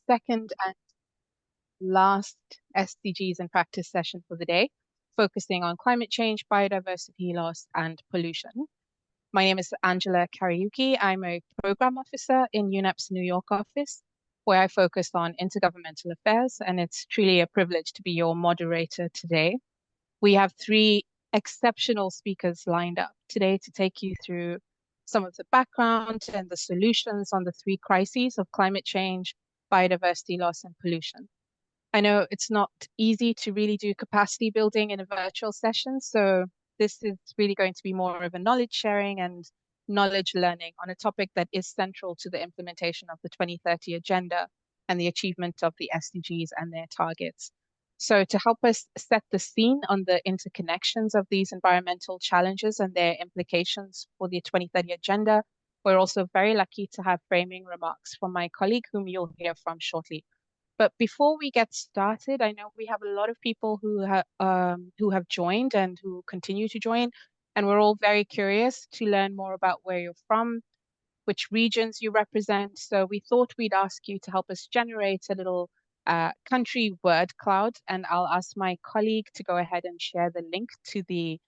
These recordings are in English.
second and last SDGs in practice session for the day, focusing on climate change, biodiversity loss, and pollution. My name is Angela Kariuki. I'm a program officer in UNEP's New York office, where I focus on intergovernmental affairs, and it's truly a privilege to be your moderator today. We have three exceptional speakers lined up today to take you through some of the background and the solutions on the three crises of climate change, biodiversity loss, and pollution. I know it's not easy to really do capacity building in a virtual session, so this is really going to be more of a knowledge sharing and knowledge learning on a topic that is central to the implementation of the 2030 agenda and the achievement of the SDGs and their targets. So to help us set the scene on the interconnections of these environmental challenges and their implications for the 2030 agenda, we're also very lucky to have framing remarks from my colleague, whom you'll hear from shortly. But before we get started, I know we have a lot of people who have joined and who continue to join, and we're all very curious to learn more about where you're from, which regions you represent. So we thought we'd ask you to help us generate a little country word cloud, and I'll ask my colleague to go ahead and share the link to the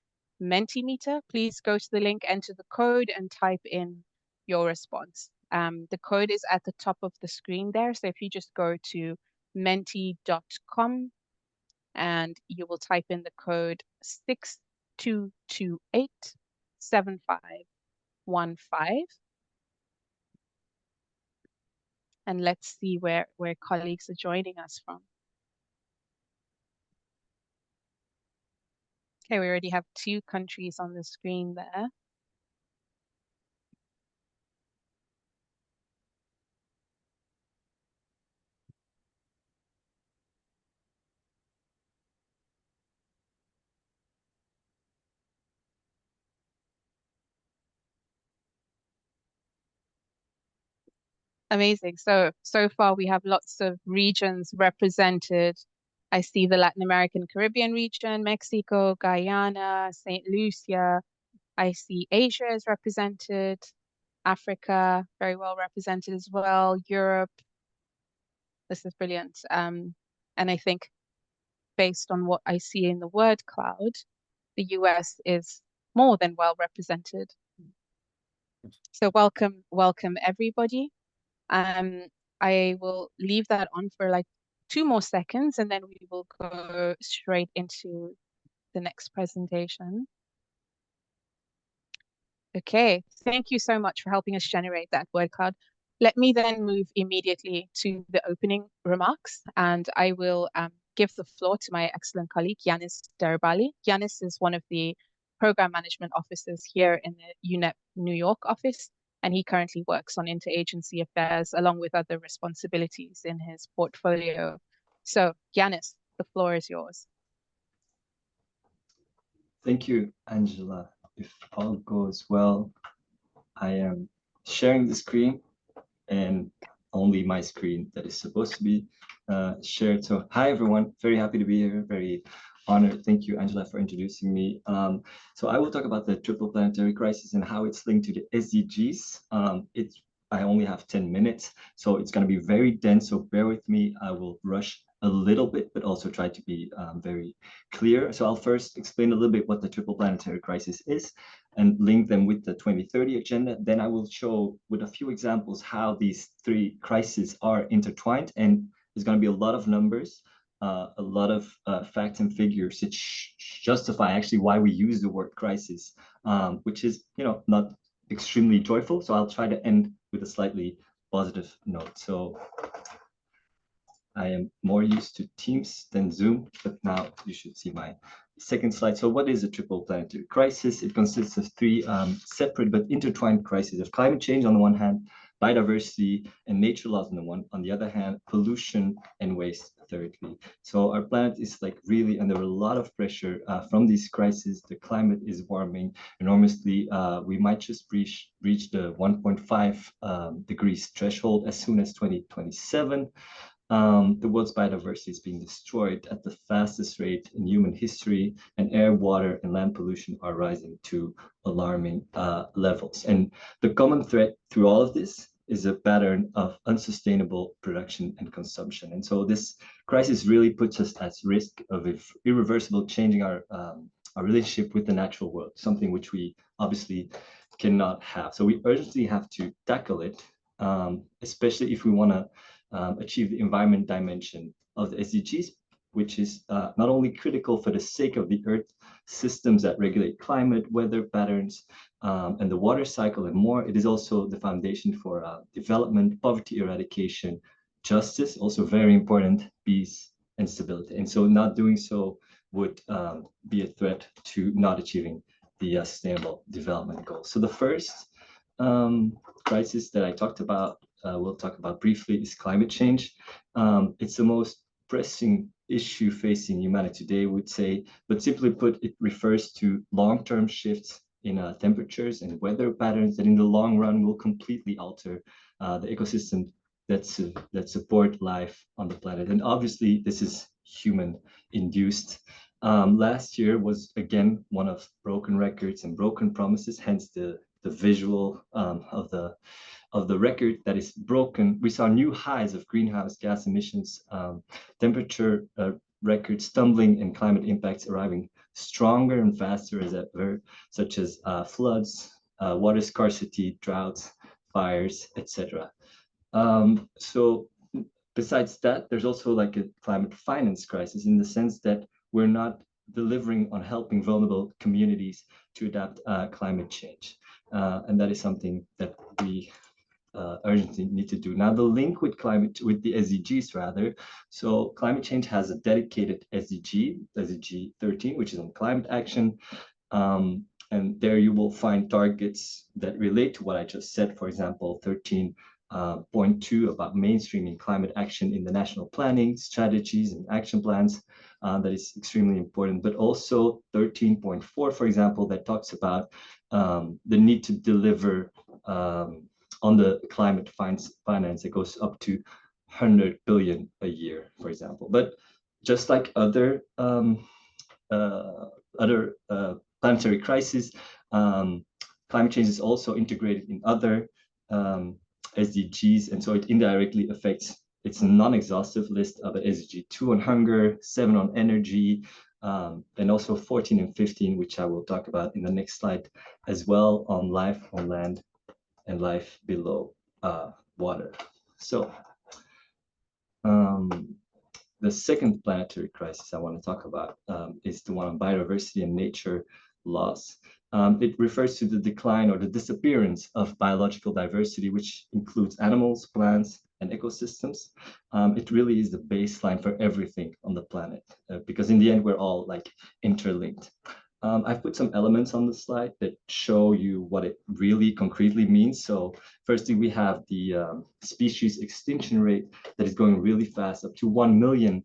Mentimeter. Please go to the link, enter the code, and type in your response. The code is at the top of the screen there. So if you just go to menti.com and you will type in the code 62287515. And let's see where colleagues are joining us from. Okay, we already have 2 countries on the screen there. Amazing. So far we have lots of regions represented. I see the Latin American Caribbean region, Mexico, Guyana, St. Lucia. I see Asia is represented, Africa very well represented as well, Europe. This is brilliant. And I think based on what I see in the word cloud, the US is more than well represented. So welcome everybody. I will leave that on for like 2 more seconds and then we will go straight into the next presentation. Okay, thank you so much for helping us generate that word cloud. Let me then move immediately to the opening remarks, and I will give the floor to my excellent colleague, Yanis Deribali. Yanis is one of the program management officers here in the UNEP New York office, and he currently works on interagency affairs along with other responsibilities in his portfolio. So, Yanis, the floor is yours. Thank you, Angela. If all goes well, I am sharing the screen and only my screen that is supposed to be shared. So hi, everyone. Very happy to be here. Very honored. Thank you, Angela, for introducing me. So I will talk about the triple planetary crisis and how it's linked to the SDGs. I only have 10 minutes, so it's going to be very dense. So bear with me. I will rush a little bit, but also try to be very clear. So I'll first explain a little bit what the triple planetary crisis is and link them with the 2030 agenda. Then I will show with a few examples how these 3 crises are intertwined, and there's going to be a lot of numbers, a lot of facts and figures that justify actually why we use the word crisis, which is, not extremely joyful. So I'll try to end with a slightly positive note. So I am more used to Teams than Zoom, but now you should see my second slide. So what is a triple planetary crisis? It consists of 3 separate but intertwined crises of climate change on the one hand, biodiversity and nature loss on the other hand, pollution and waste thirdly. So our planet is like really under a lot of pressure from these crises. The climate is warming enormously. We might just reach the 1.5 degrees threshold as soon as 2027. The world's biodiversity is being destroyed at the fastest rate in human history, and air, water, and land pollution are rising to alarming levels. And the common thread through all of this is a pattern of unsustainable production and consumption. And so this crisis really puts us at risk of irreversible changing our relationship with the natural world, something which we obviously cannot have. So we urgently have to tackle it, especially if we want to achieve the environment dimension of the SDGs, which is not only critical for the sake of the Earth systems that regulate climate, weather patterns, and the water cycle and more, it is also the foundation for development, poverty eradication, justice, also very important, peace and stability. And so not doing so would be a threat to not achieving the sustainable development goals. So the first crisis that I talked about, we'll talk about briefly, is climate change. It's the most pressing issue facing humanity today, would say, but simply put, it refers to long-term shifts in temperatures and weather patterns that in the long run will completely alter the ecosystem that support life on the planet. And obviously, this is human induced. Last year was again one of broken records and broken promises, hence the visual of the record that is broken. We saw new highs of greenhouse gas emissions, temperature records tumbling, and climate impacts arriving stronger and faster as ever, such as floods, water scarcity, droughts, fires, etc. So besides that, there's also like a climate finance crisis in the sense that we're not delivering on helping vulnerable communities to adapt climate change. And that is something that we urgently need to do. Now, the link with the SDGs rather. So climate change has a dedicated SDG, SDG 13, which is on climate action. And there you will find targets that relate to what I just said. For example, 13.2 about mainstreaming climate action in the national planning, strategies and action plans. That is extremely important, but also 13.4, for example, that talks about the need to deliver on the climate finance. It goes up to 100 billion a year, for example. But just like other planetary crises, climate change is also integrated in other SDGs, and so it indirectly affects. It's a non-exhaustive list of SDG 2 on hunger, 7 on energy, and also 14 and 15, which I will talk about in the next slide as well, on life on land and life below water. So the second planetary crisis I want to talk about is the one on biodiversity and nature loss. It refers to the decline or the disappearance of biological diversity, which includes animals, plants, and ecosystems. It really is the baseline for everything on the planet, because in the end, we're all like interlinked. I've put some elements on the slide that show you what it really concretely means. So firstly, we have the species extinction rate that is going really fast. Up to 1 million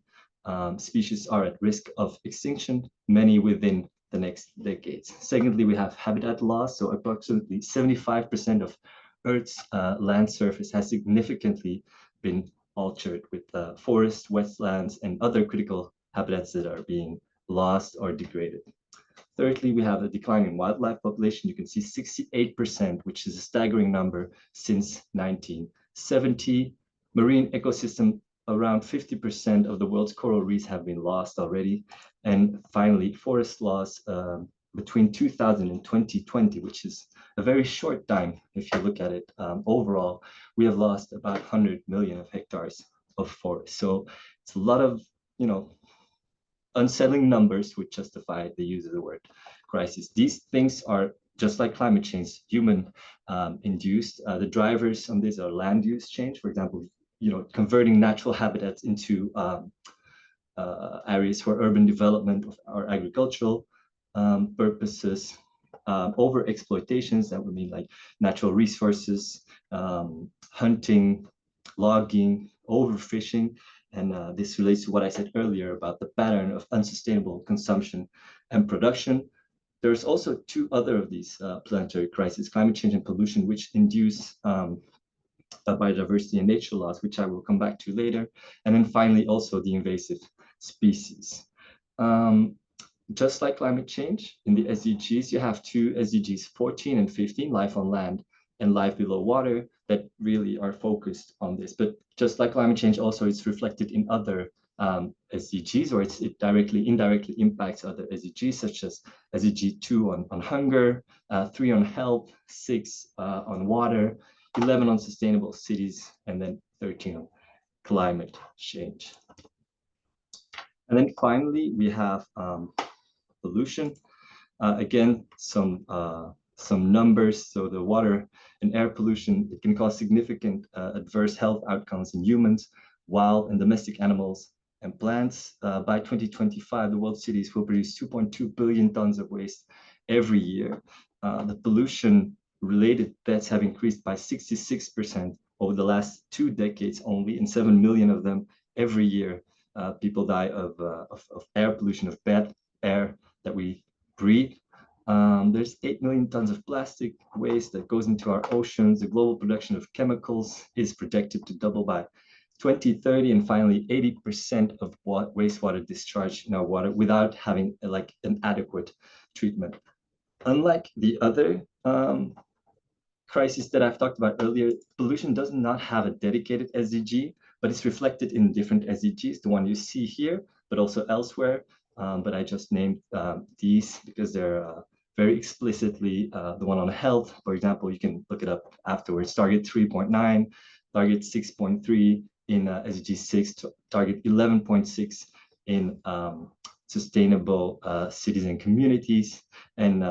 species are at risk of extinction, many within the next decades. Secondly, we have habitat loss. So approximately 75% of Earth's land surface has significantly been altered with forests, wetlands, and other critical habitats that are being lost or degraded. Thirdly, we have a decline in wildlife population. You can see 68%, which is a staggering number since 1970. Marine ecosystem, around 50% of the world's coral reefs have been lost already. And finally, forest loss between 2000 and 2020, which is a very short time if you look at it. Overall, we have lost about 100 million of hectares of forest. So it's a lot of, unsettling numbers would justify the use of the word crisis. These things are just like climate change, human induced. The drivers on this are land use change, for example, converting natural habitats into areas for urban development or agricultural purposes, over exploitations, that would mean like natural resources, hunting, logging, overfishing. And this relates to what I said earlier about the pattern of unsustainable consumption and production. There's also two other of these planetary crises, climate change and pollution, which induce biodiversity and nature loss, which I will come back to later. And then finally, also the invasive species. Just like climate change, in the SDGs, you have two SDGs, 14 and 15, life on land and life below water. that really are focused on this. But just like climate change, also it's reflected in other SDGs, or it directly, indirectly impacts other SDGs, such as SDG 2 on hunger, 3 on health, 6 on water, 11 on sustainable cities, and then 13 on climate change. And then finally, we have pollution. Again, some numbers. So the water and air pollution, it can cause significant adverse health outcomes in humans, wild and domestic animals, and plants. By 2025, the world cities will produce 2.2 billion tons of waste every year. The pollution-related deaths have increased by 66% over the last 2 decades only, and 7 million of them every year. People die of air pollution, of bad air that we breathe. There's 8 million tons of plastic waste that goes into our oceans. The global production of chemicals is projected to double by 2030, and finally 80% of wastewater discharge in our water without having like an adequate treatment. Unlike the other crisis that I've talked about earlier, pollution does not have a dedicated SDG, but it's reflected in different SDGs, the one you see here, but also elsewhere. But I just named these because they're very explicitly the one on health. For example, you can look it up afterwards. Target 3.9, target 6.3 in SDG 6, target 11.6 in sustainable cities and communities, and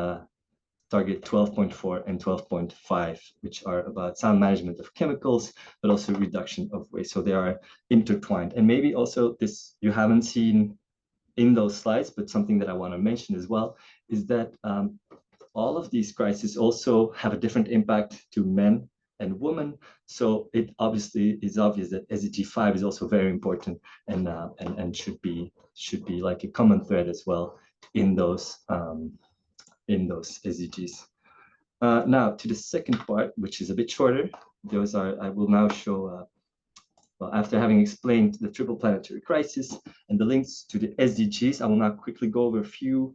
target 12.4 and 12.5, which are about sound management of chemicals, but also reduction of waste. So they are intertwined. And maybe also this you haven't seen in those slides, but something that I want to mention as well is that all of these crises also have a different impact to men and women. So it obviously is obvious that SDG 5 is also very important and should be like a common thread as well in those SDGs. Now to the second part, which is a bit shorter. I will now show, well, after having explained the triple planetary crisis and the links to the SDGs, I will now quickly go over a few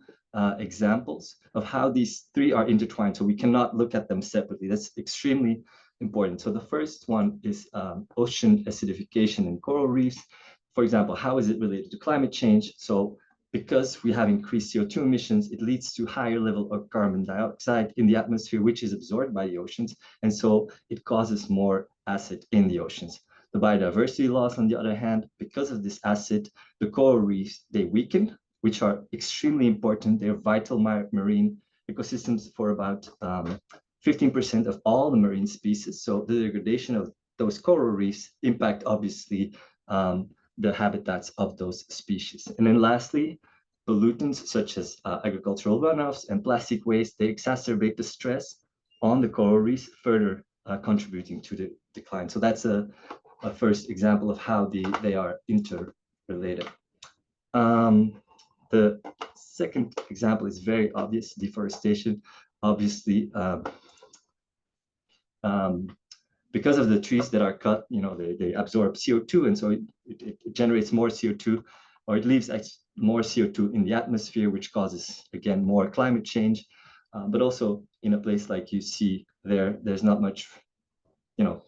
examples of how these three are intertwined. So we cannot look at them separately. That's extremely important. So the first one is ocean acidification and coral reefs. For example, how is it related to climate change? So because we have increased CO2 emissions, it leads to higher level of carbon dioxide in the atmosphere, which is absorbed by the oceans. And so it causes more acid in the oceans. The biodiversity loss, on the other hand, because of this acid, the coral reefs, they weaken, which are extremely important. They're vital marine ecosystems for about 15% of all the marine species. So the degradation of those coral reefs impact, obviously, the habitats of those species. And then lastly, pollutants such as agricultural runoffs and plastic waste, they exacerbate the stress on the coral reefs, further contributing to the decline. So that's a first example of how they are interrelated. The second example is very obvious, deforestation. Obviously, because of the trees that are cut, they absorb CO2, and so it generates more CO2, or it leaves more CO2 in the atmosphere, which causes, again, more climate change. But also in a place like you see there's not much,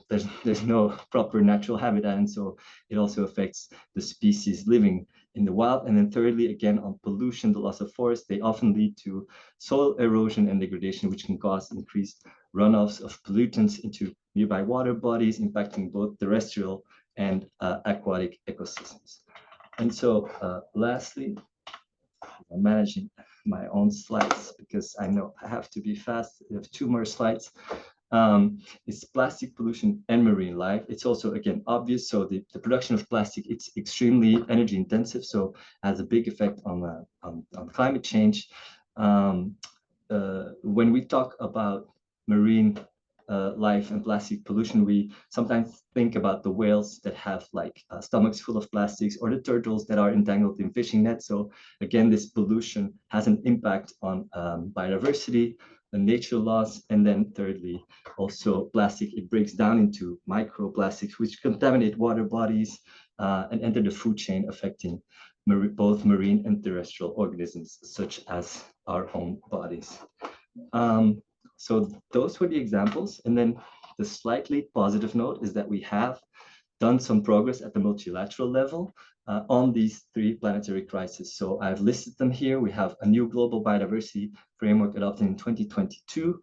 there's no proper natural habitat, and so it also affects the species living in the wild. And then thirdly, again, on pollution, the loss of forest, they often lead to soil erosion and degradation, which can cause increased runoffs of pollutants into nearby water bodies, impacting both terrestrial and aquatic ecosystems. And so lastly, I'm managing my own slides because I know I have to be fast. I have 2 more slides. It's plastic pollution and marine life. It's also, again, obvious. So the production of plastic, it's extremely energy intensive, so has a big effect on climate change. When we talk about marine life and plastic pollution, we sometimes think about the whales that have like stomachs full of plastics, or the turtles that are entangled in fishing nets. So again, this pollution has an impact on biodiversity, the nature loss, and then thirdly, also plastic, it breaks down into microplastics, which contaminate water bodies and enter the food chain, affecting both marine and terrestrial organisms, such as our own bodies. So those were the examples. And then the slightly positive note is that we have done some progress at the multilateral level on these three planetary crises. So I've listed them here. We have a new global biodiversity framework adopted in 2022.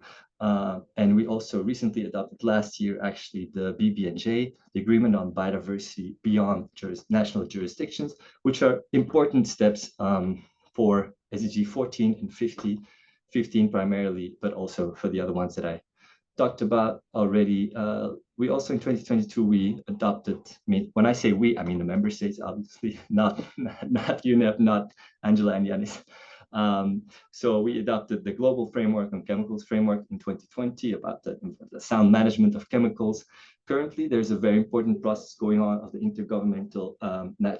And we also recently adopted last year, actually, the BBNJ, the Agreement on Biodiversity Beyond National Jurisdictions, which are important steps for SDG 14 and 15 primarily, but also for the other ones that I talked about already. We also in 2022, we adopted, when I say we, I mean the member states, obviously, not UNEP, not Angela and Yanis. So we adopted the Global Framework on Chemicals framework in 2020 about the sound management of chemicals. Currently, there's a very important process going on of the Intergovernmental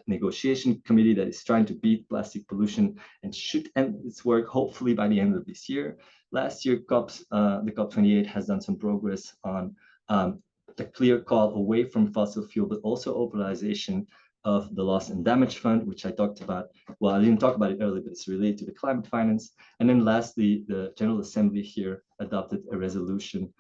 Negotiation Committee that is trying to beat plastic pollution and should end its work hopefully by the end of this year. Last year, the COP28 has done some progress on the clear call away from fossil fuel, but also mobilization of the Loss and Damage Fund, which I talked about. Well, I didn't talk about it earlier, but it's related to the climate finance. And then lastly, the General Assembly here adopted a resolution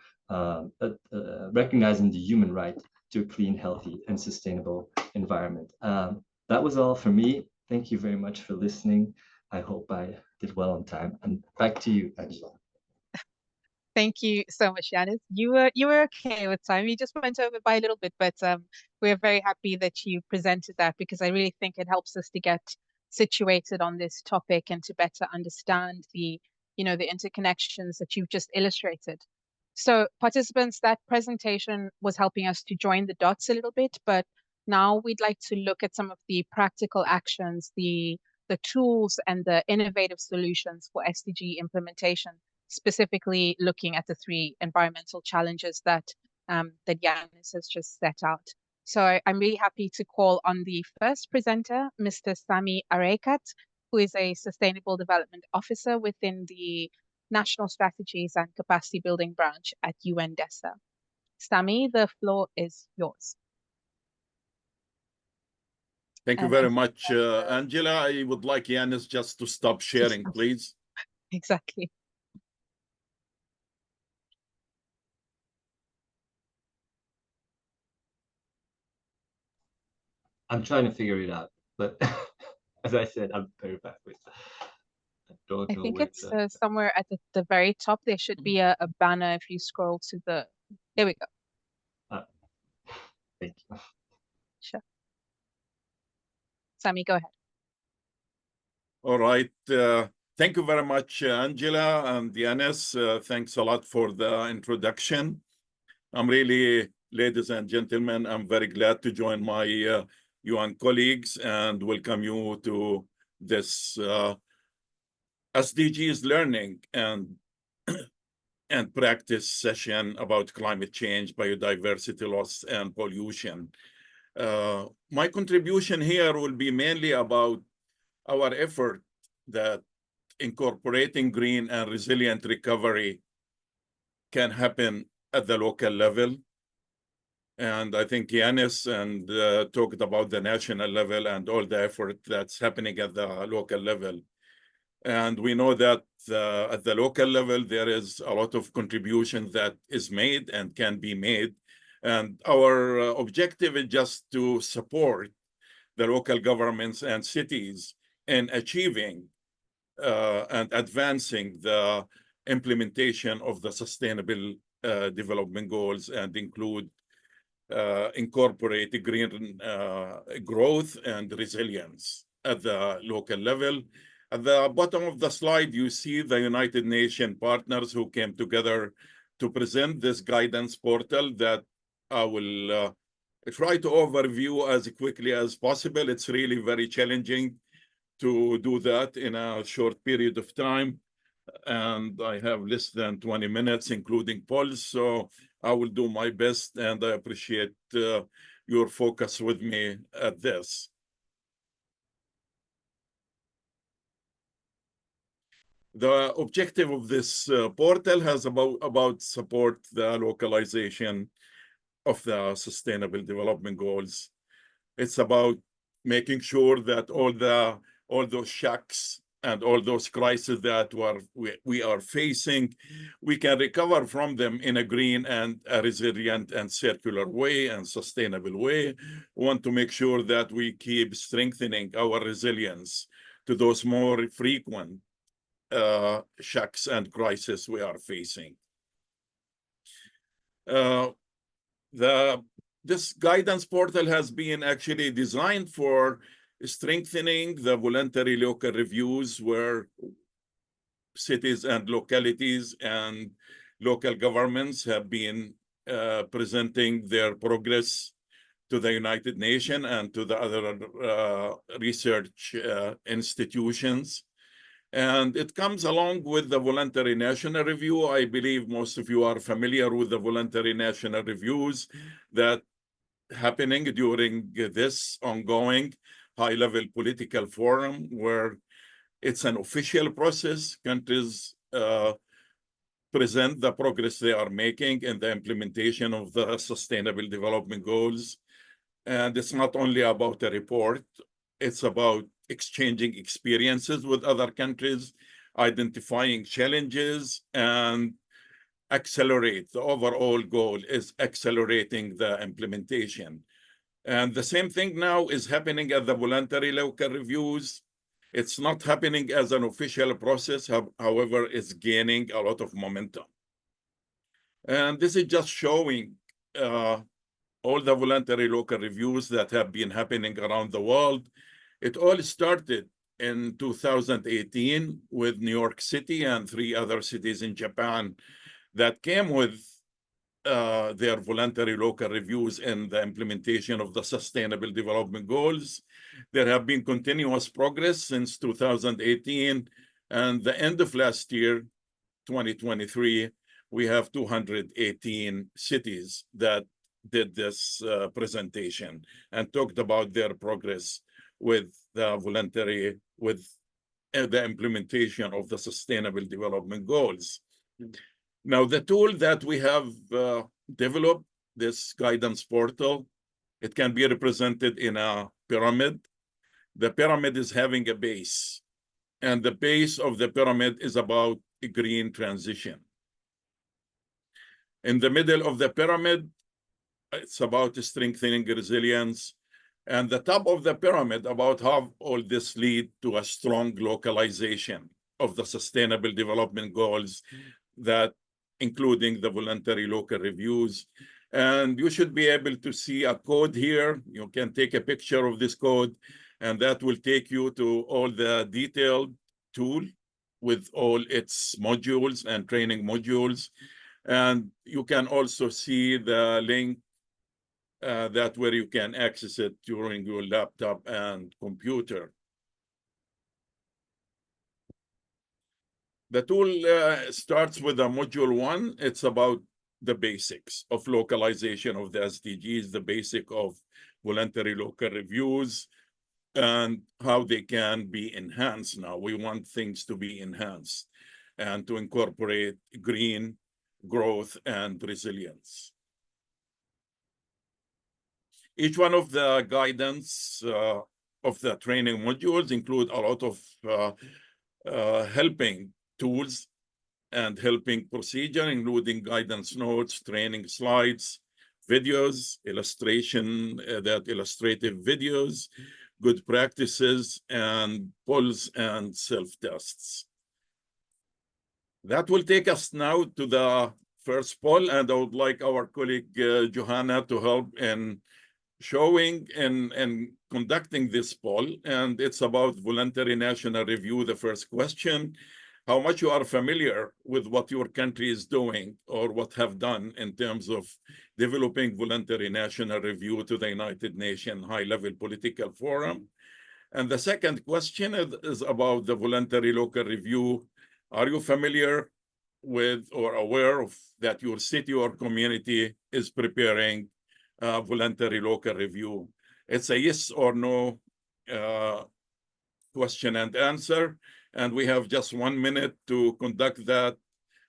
recognizing the human right to a clean, healthy, and sustainable environment. That was all for me. Thank you very much for listening. I hope I did well on time. And back to you, Angela. Thank you so much, Yanis. You were okay with time. You just went over by a little bit, but we're very happy that you presented that because I really think it helps us to get situated on this topic and to better understand the interconnections that you've just illustrated. So participants, that presentation was helping us to join the dots a little bit, but now we'd like to look at some of the practical actions, the tools and the innovative solutions for SDG implementation, specifically looking at the three environmental challenges that Yanis has just set out. So I'm really happy to call on the first presenter, Mr. Sami Arekat, who is a Sustainable Development Officer within the National Strategies and Capacity Building branch at UNDESA. Sami, the floor is yours. Thank you very much, Angela. I would like Yanis just to stop sharing, please. Exactly. I'm trying to figure it out, but as I said, I'm very bad with that. I think it's somewhere at the very top. There should be a banner if you scroll to the. There we go. Thank you. Sure. Sami, go ahead. All right. Thank you very much, Angela and Yanis. Thanks a lot for the introduction. I'm really, ladies and gentlemen, I'm very glad to join my UN colleagues and welcome you to this SDGs learning and practice session about climate change, biodiversity loss, and pollution. My contribution here will be mainly about our effort that incorporating green and resilient recovery can happen at the local level. And I think Yanis talked about the national level and all the effort that's happening at the local level. And we know that at the local level, there is a lot of contribution that is made and can be made. And our objective is just to support the local governments and cities in achieving and advancing the implementation of the sustainable development goals and incorporate green growth and resilience at the local level. At the bottom of the slide, you see the United Nations partners who came together to present this guidance portal that I will try to overview as quickly as possible. It's really very challenging to do that in a short period of time. And I have less than 20 minutes, including polls. So I will do my best, and I appreciate your focus with me at this. The objective of this portal has about support the localization of the Sustainable Development Goals. It's about making sure that all those shacks and all those crises that we are facing, we can recover from them in a green and a resilient and circular way and sustainable way. We want to make sure that we keep strengthening our resilience to those more frequent shocks and crises we are facing. This guidance portal has been actually designed for strengthening the voluntary local reviews where cities and localities and local governments have been presenting their progress to the United Nations and to the other research institutions. And it comes along with the voluntary national review. I believe most of you are familiar with the voluntary national reviews that happening during this ongoing high-level political forum, where it's an official process. Countries present the progress they are making in the implementation of the Sustainable Development Goals. And it's not only about a report, it's about exchanging experiences with other countries, identifying challenges, and accelerate. The overall goal is accelerating the implementation. And the same thing now is happening at the voluntary local reviews. It's not happening as an official process, however, it's gaining a lot of momentum. And this is just showing all the voluntary local reviews that have been happening around the world. It all started in 2018 with New York City and 3 other cities in Japan that came with their voluntary local reviews in the implementation of the Sustainable Development Goals. There have been continuous progress since 2018, and the end of last year, 2023, we have 218 cities that did this presentation and talked about their progress with the voluntary, with the implementation of the Sustainable Development Goals. Now, the tool that we have developed, this guidance portal, it can be represented in a pyramid. The pyramid is having a base, and the base of the pyramid is about a green transition. In the middle of the pyramid, it's about strengthening resilience. And the top of the pyramid, about how all this lead to a strong localization of the Sustainable Development Goals, that including the voluntary local reviews. And you should be able to see a code here. You can take a picture of this code, and that will take you to all the detailed tool with all its modules and training modules. And you can also see the link that where you can access it during your laptop and computer. The tool starts with a module 1. It's about the basics of localization of the SDGs, the basic of voluntary local reviews, and how they can be enhanced now. We want things to be enhanced and to incorporate green growth and resilience. Each one of the guidance of the training modules include a lot of helping tools and helping procedure, including guidance notes, training slides, videos, illustrative videos, good practices, and polls and self-tests. That will take us now to the first poll, and I would like our colleague Johanna to help in showing and conducting this poll. And it's about voluntary national review. The first question: how much you are familiar with what your country is doing or what have done in terms of developing voluntary national review to the United Nations high-level political forum. And the second question is about the voluntary local review. Are you familiar with or aware of that your city or community is preparing a voluntary local review? It's a yes or no question and answer. And we have just 1 minute to conduct that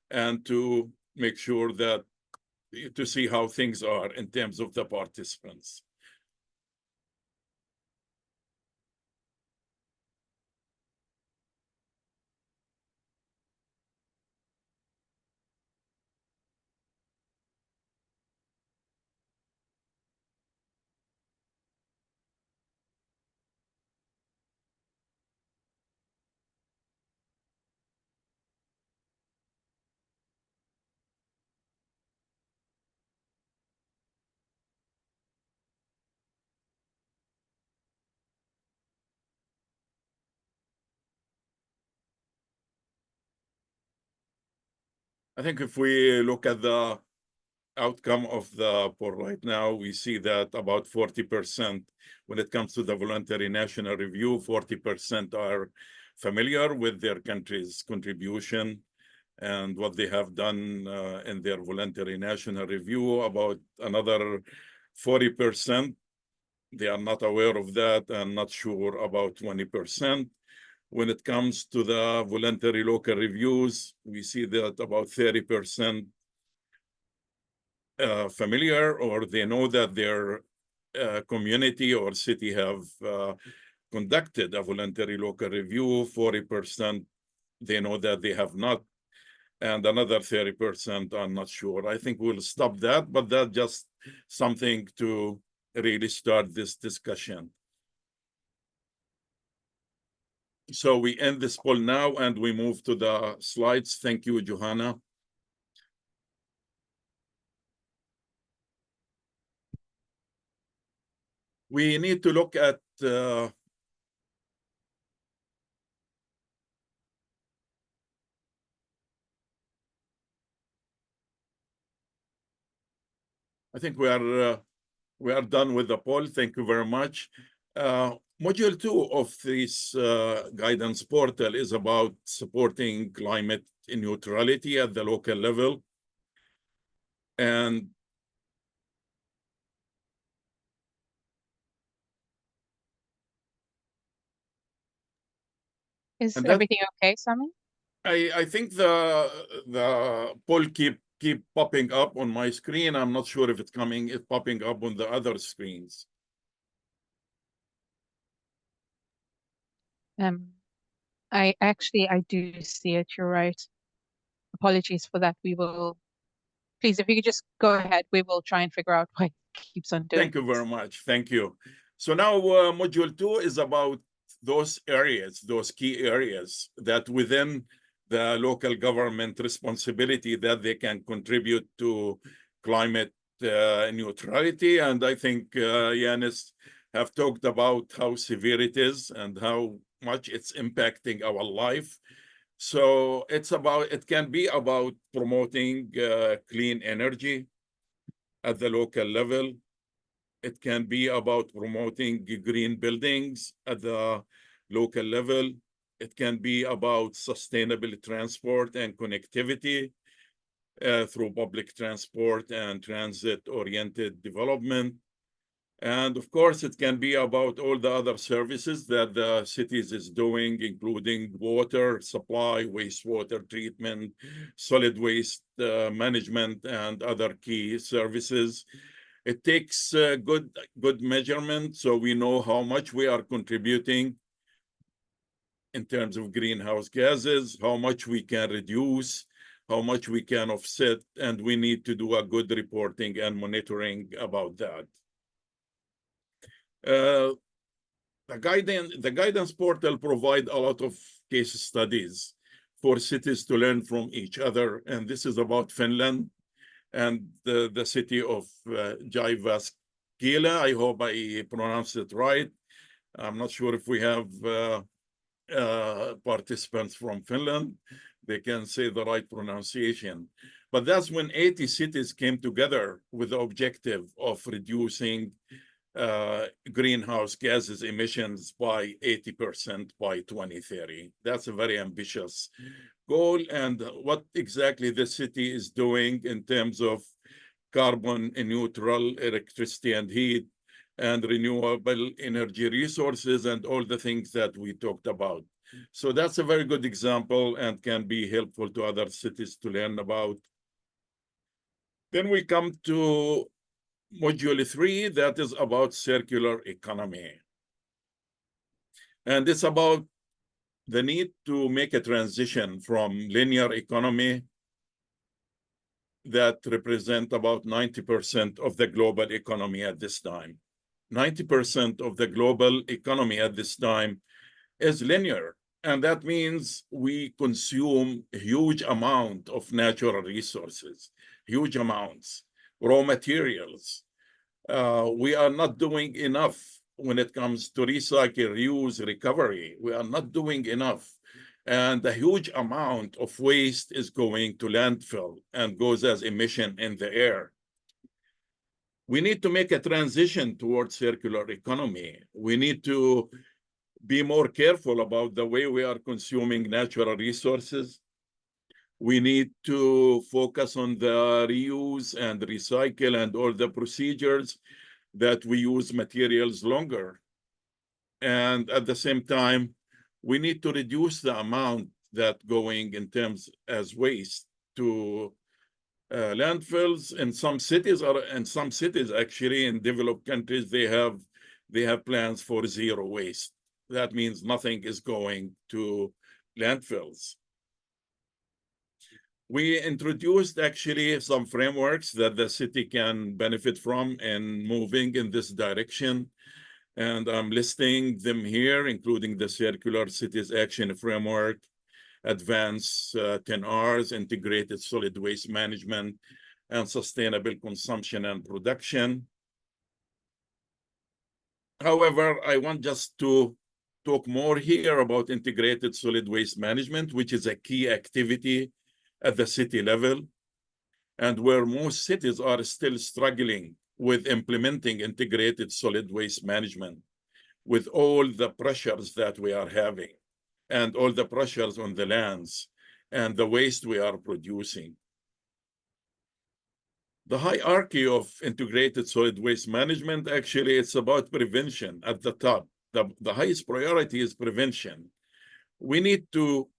and to make sure that, to see how things are in terms of the participants. I think if we look at the outcome of the poll right now, we see that about 40%, when it comes to the voluntary national review, 40% are familiar with their country's contribution and what they have done in their voluntary national review. About another 40%, they are not aware of that and not sure about 20%. When it comes to the voluntary local reviews, we see that about 30% familiar, or they know that their community or city have conducted a voluntary local review. 40% they know that they have not, and another 30% are not sure. I think we'll stop that, but that's just something to really start this discussion. So we end this poll now and we move to the slides. Thank you, Johanna. We need to look at I think we are done with the poll. Thank you very much. Module 2 of this guidance portal is about supporting climate neutrality at the local level. And Is everything okay, Sami? I think the poll keep popping up on my screen. I'm not sure if it's popping up on the other screens. I do see it. You're right. Apologies for that. We will, please, if you could just go ahead, we will try and figure out why it keeps on doing. Thank you very much. Thank you. So now module 2 is about those areas, those key areas that within the local government responsibility that they can contribute to climate neutrality. And I think Yanis have talked about how severe it is and how much it's impacting our life. So it can be about promoting clean energy at the local level. It can be about promoting green buildings at the local level. It can be about sustainable transport and connectivity through public transport and transit-oriented development. And of course, it can be about all the other services that the cities is doing, including water supply, wastewater treatment, solid waste management, and other key services. It takes good measurement, so we know how much we are contributing in terms of greenhouse gases, how much we can reduce, how much we can offset, and we need to do a good reporting and monitoring about that. The guidance portal provide a lot of case studies for cities to learn from each other, and this is about Finland and the city of Jyväskylä. I hope I pronounced it right. I'm not sure if we have participants from Finland. They can say the right pronunciation. But that's when 80 cities came together with the objective of reducing greenhouse gases emissions by 80% by 2030. That's a very ambitious goal. And what exactly the city is doing in terms of carbon neutral electricity and heat and renewable energy resources and all the things that we talked about. So that's a very good example and can be helpful to other cities to learn about. Then we come to Module 3, that is about circular economy. And it's about the need to make a transition from linear economy that represent about 90% of the global economy at this time. 90% of the global economy at this time is linear. And that means we consume a huge amount of natural resources, huge amounts, raw materials. We are not doing enough when it comes to recycle, reuse, recovery. We are not doing enough. And a huge amount of waste is going to landfill and goes as emission in the air. We need to make a transition towards circular economy. We need to be more careful about the way we are consuming natural resources. We need to focus on the reuse and recycle and all the procedures that we use materials longer. And at the same time, we need to reduce the amount that going in terms as waste to landfills. In some cities actually in developed countries, they have plans for zero waste. That means nothing is going to landfills. We introduced actually some frameworks that the city can benefit from in moving in this direction. And I'm listing them here, including the Circular Cities Action Framework, Advanced 10 Rs, Integrated Solid Waste Management, and Sustainable Consumption and Production. However, I want just to talk more here about integrated solid waste management, which is a key activity at the city level, and where most cities are still struggling with implementing integrated solid waste management with all the pressures that we are having and all the pressures on the lands and the waste we are producing. The hierarchy of integrated solid waste management, actually, it's about prevention at the top. The highest priority is prevention. We need to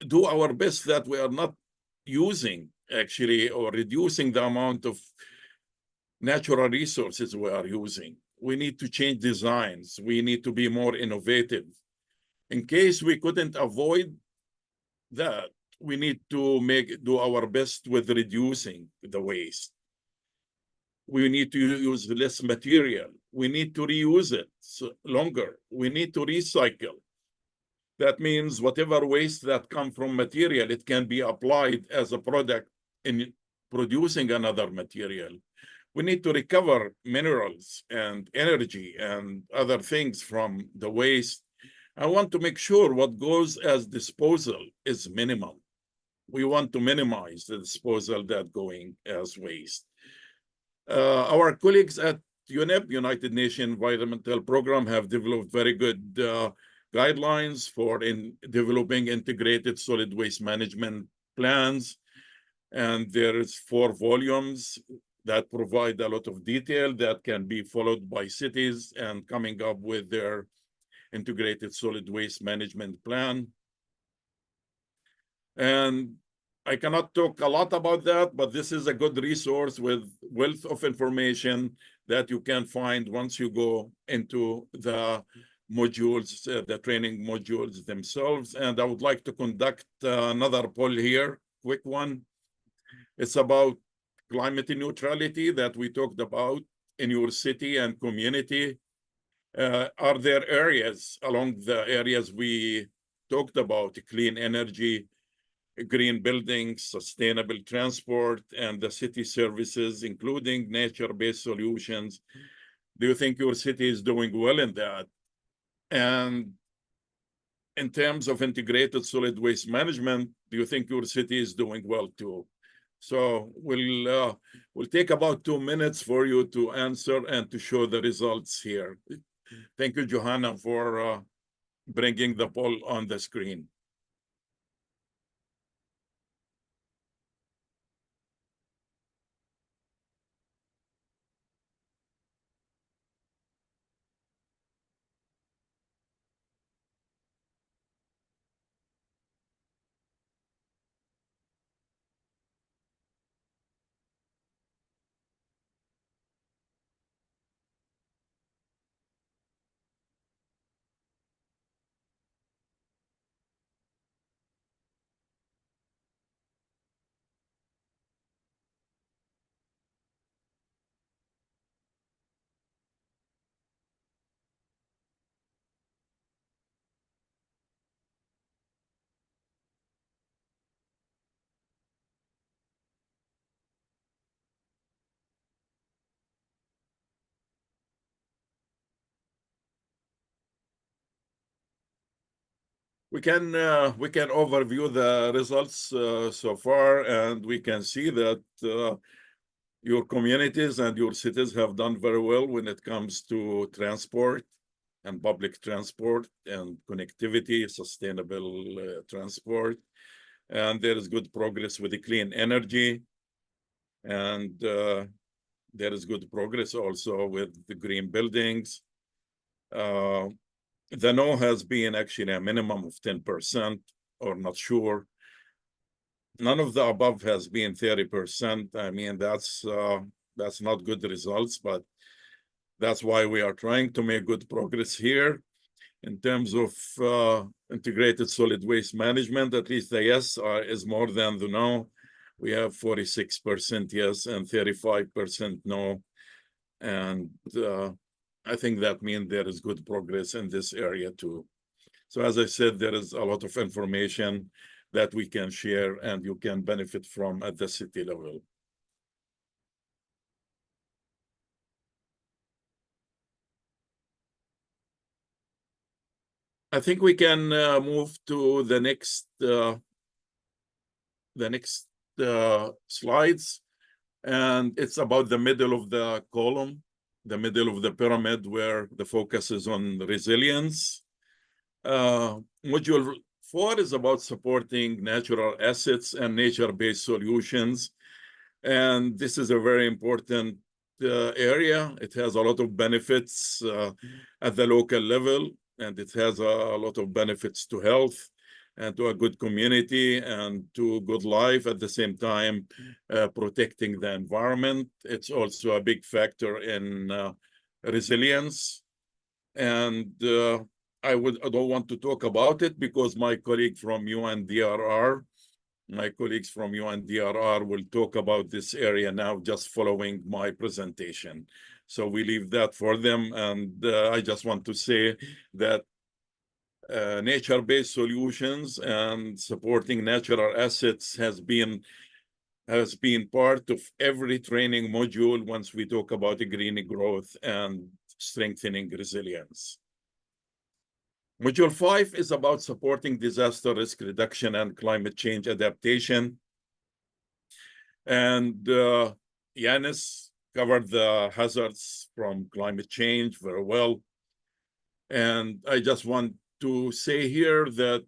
do our best that we are not using actually or reducing the amount of natural resources we are using. We need to change designs. We need to be more innovative. In case we couldn't avoid that, we need to do our best with reducing the waste. We need to use less material. We need to reuse it longer. We need to recycle. That means whatever waste that comes from material, it can be applied as a product in producing another material. We need to recover minerals and energy and other things from the waste. I want to make sure what goes as disposal is minimal. We want to minimize the disposal that going as waste. Our colleagues at UNEP, United Nations Environmental Program, have developed very good guidelines for developing integrated solid waste management plans. And there's 4 volumes that provide a lot of detail that can be followed by cities and coming up with their integrated solid waste management plan. And I cannot talk a lot about that, but this is a good resource with wealth of information that you can find once you go into the modules, the training modules themselves. And I would like to conduct another poll here, quick one. It's about climate neutrality that we talked about in your city and community. Are there areas along the areas we talked about, clean energy, green buildings, sustainable transport, and the city services, including nature-based solutions? Do you think your city is doing well in that? And in terms of integrated solid waste management, do you think your city is doing well too? So we'll take about 2 minutes for you to answer and to show the results here. Thank you, Johanna, for bringing the poll on the screen. we can overview the results so far, and we can see that your communities and your cities have done very well when it comes to transport and public transport and connectivity, sustainable transport. And there is good progress with the clean energy. And there is good progress also with the green buildings. The no has been actually a minimum of 10% or not sure. None of the above has been 30%. I mean, that's not good results, but that's why we are trying to make good progress here. In terms of integrated solid waste management, at least the yes is more than the no. We have 46% yes and 35% no. And I think that means there is good progress in this area too. So as I said, there is a lot of information that we can share and you can benefit from at the city level. I think we can move to the next slides, and it's about the middle of the column, the middle of the pyramid, where the focus is on resilience. Module 4 is about supporting natural assets and nature-based solutions, and this is a very important area. It has a lot of benefits at the local level, and it has a lot of benefits to health and to a good community and to good life at the same time, protecting the environment. It's also a big factor in resilience. And I don't want to talk about it because my colleague from UNDRR, my colleagues from UNDRR will talk about this area now just following my presentation. So we leave that for them. And I just want to say that nature-based solutions and supporting natural assets has been part of every training module once we talk about green growth and strengthening resilience. Module 5 is about supporting disaster risk reduction and climate change adaptation. And Yanis covered the hazards from climate change very well. And I just want to say here that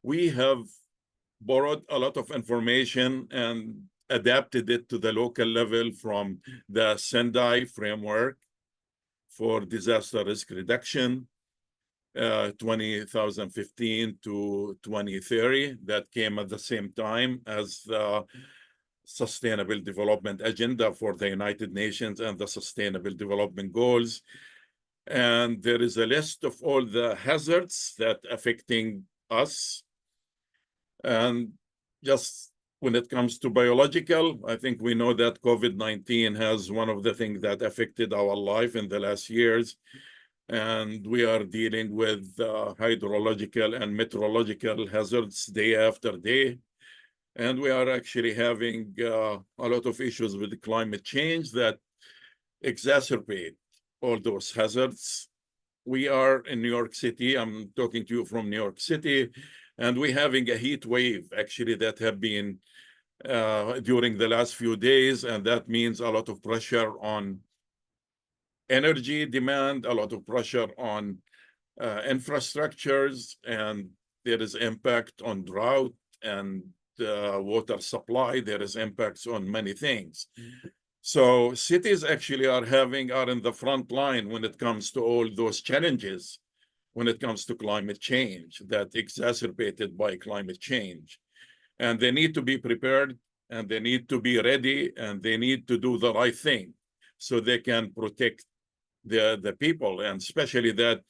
we have borrowed a lot of information and adapted it to the local level from the Sendai framework for disaster risk reduction, 2015 to 2030, that came at the same time as the Sustainable Development Agenda for the United Nations and the Sustainable Development Goals. And there is a list of all the hazards that affecting us. And just when it comes to biological, I think we know that COVID-19 has one of the things that affected our life in the last years. And we are dealing with hydrological and meteorological hazards day after day. And we are actually having a lot of issues with climate change that exacerbate all those hazards. We are in New York City. I'm talking to you from New York City, and we're having a heat wave actually that have been during the last few days, and that means a lot of pressure on energy demand, a lot of pressure on infrastructures, and there is impact on drought and water supply. There is impacts on many things. So cities actually are in the front line when it comes to all those challenges, when it comes to climate change that exacerbated by climate change. And they need to be prepared, and they need to be ready, and they need to do the right thing so they can protect the people, and especially that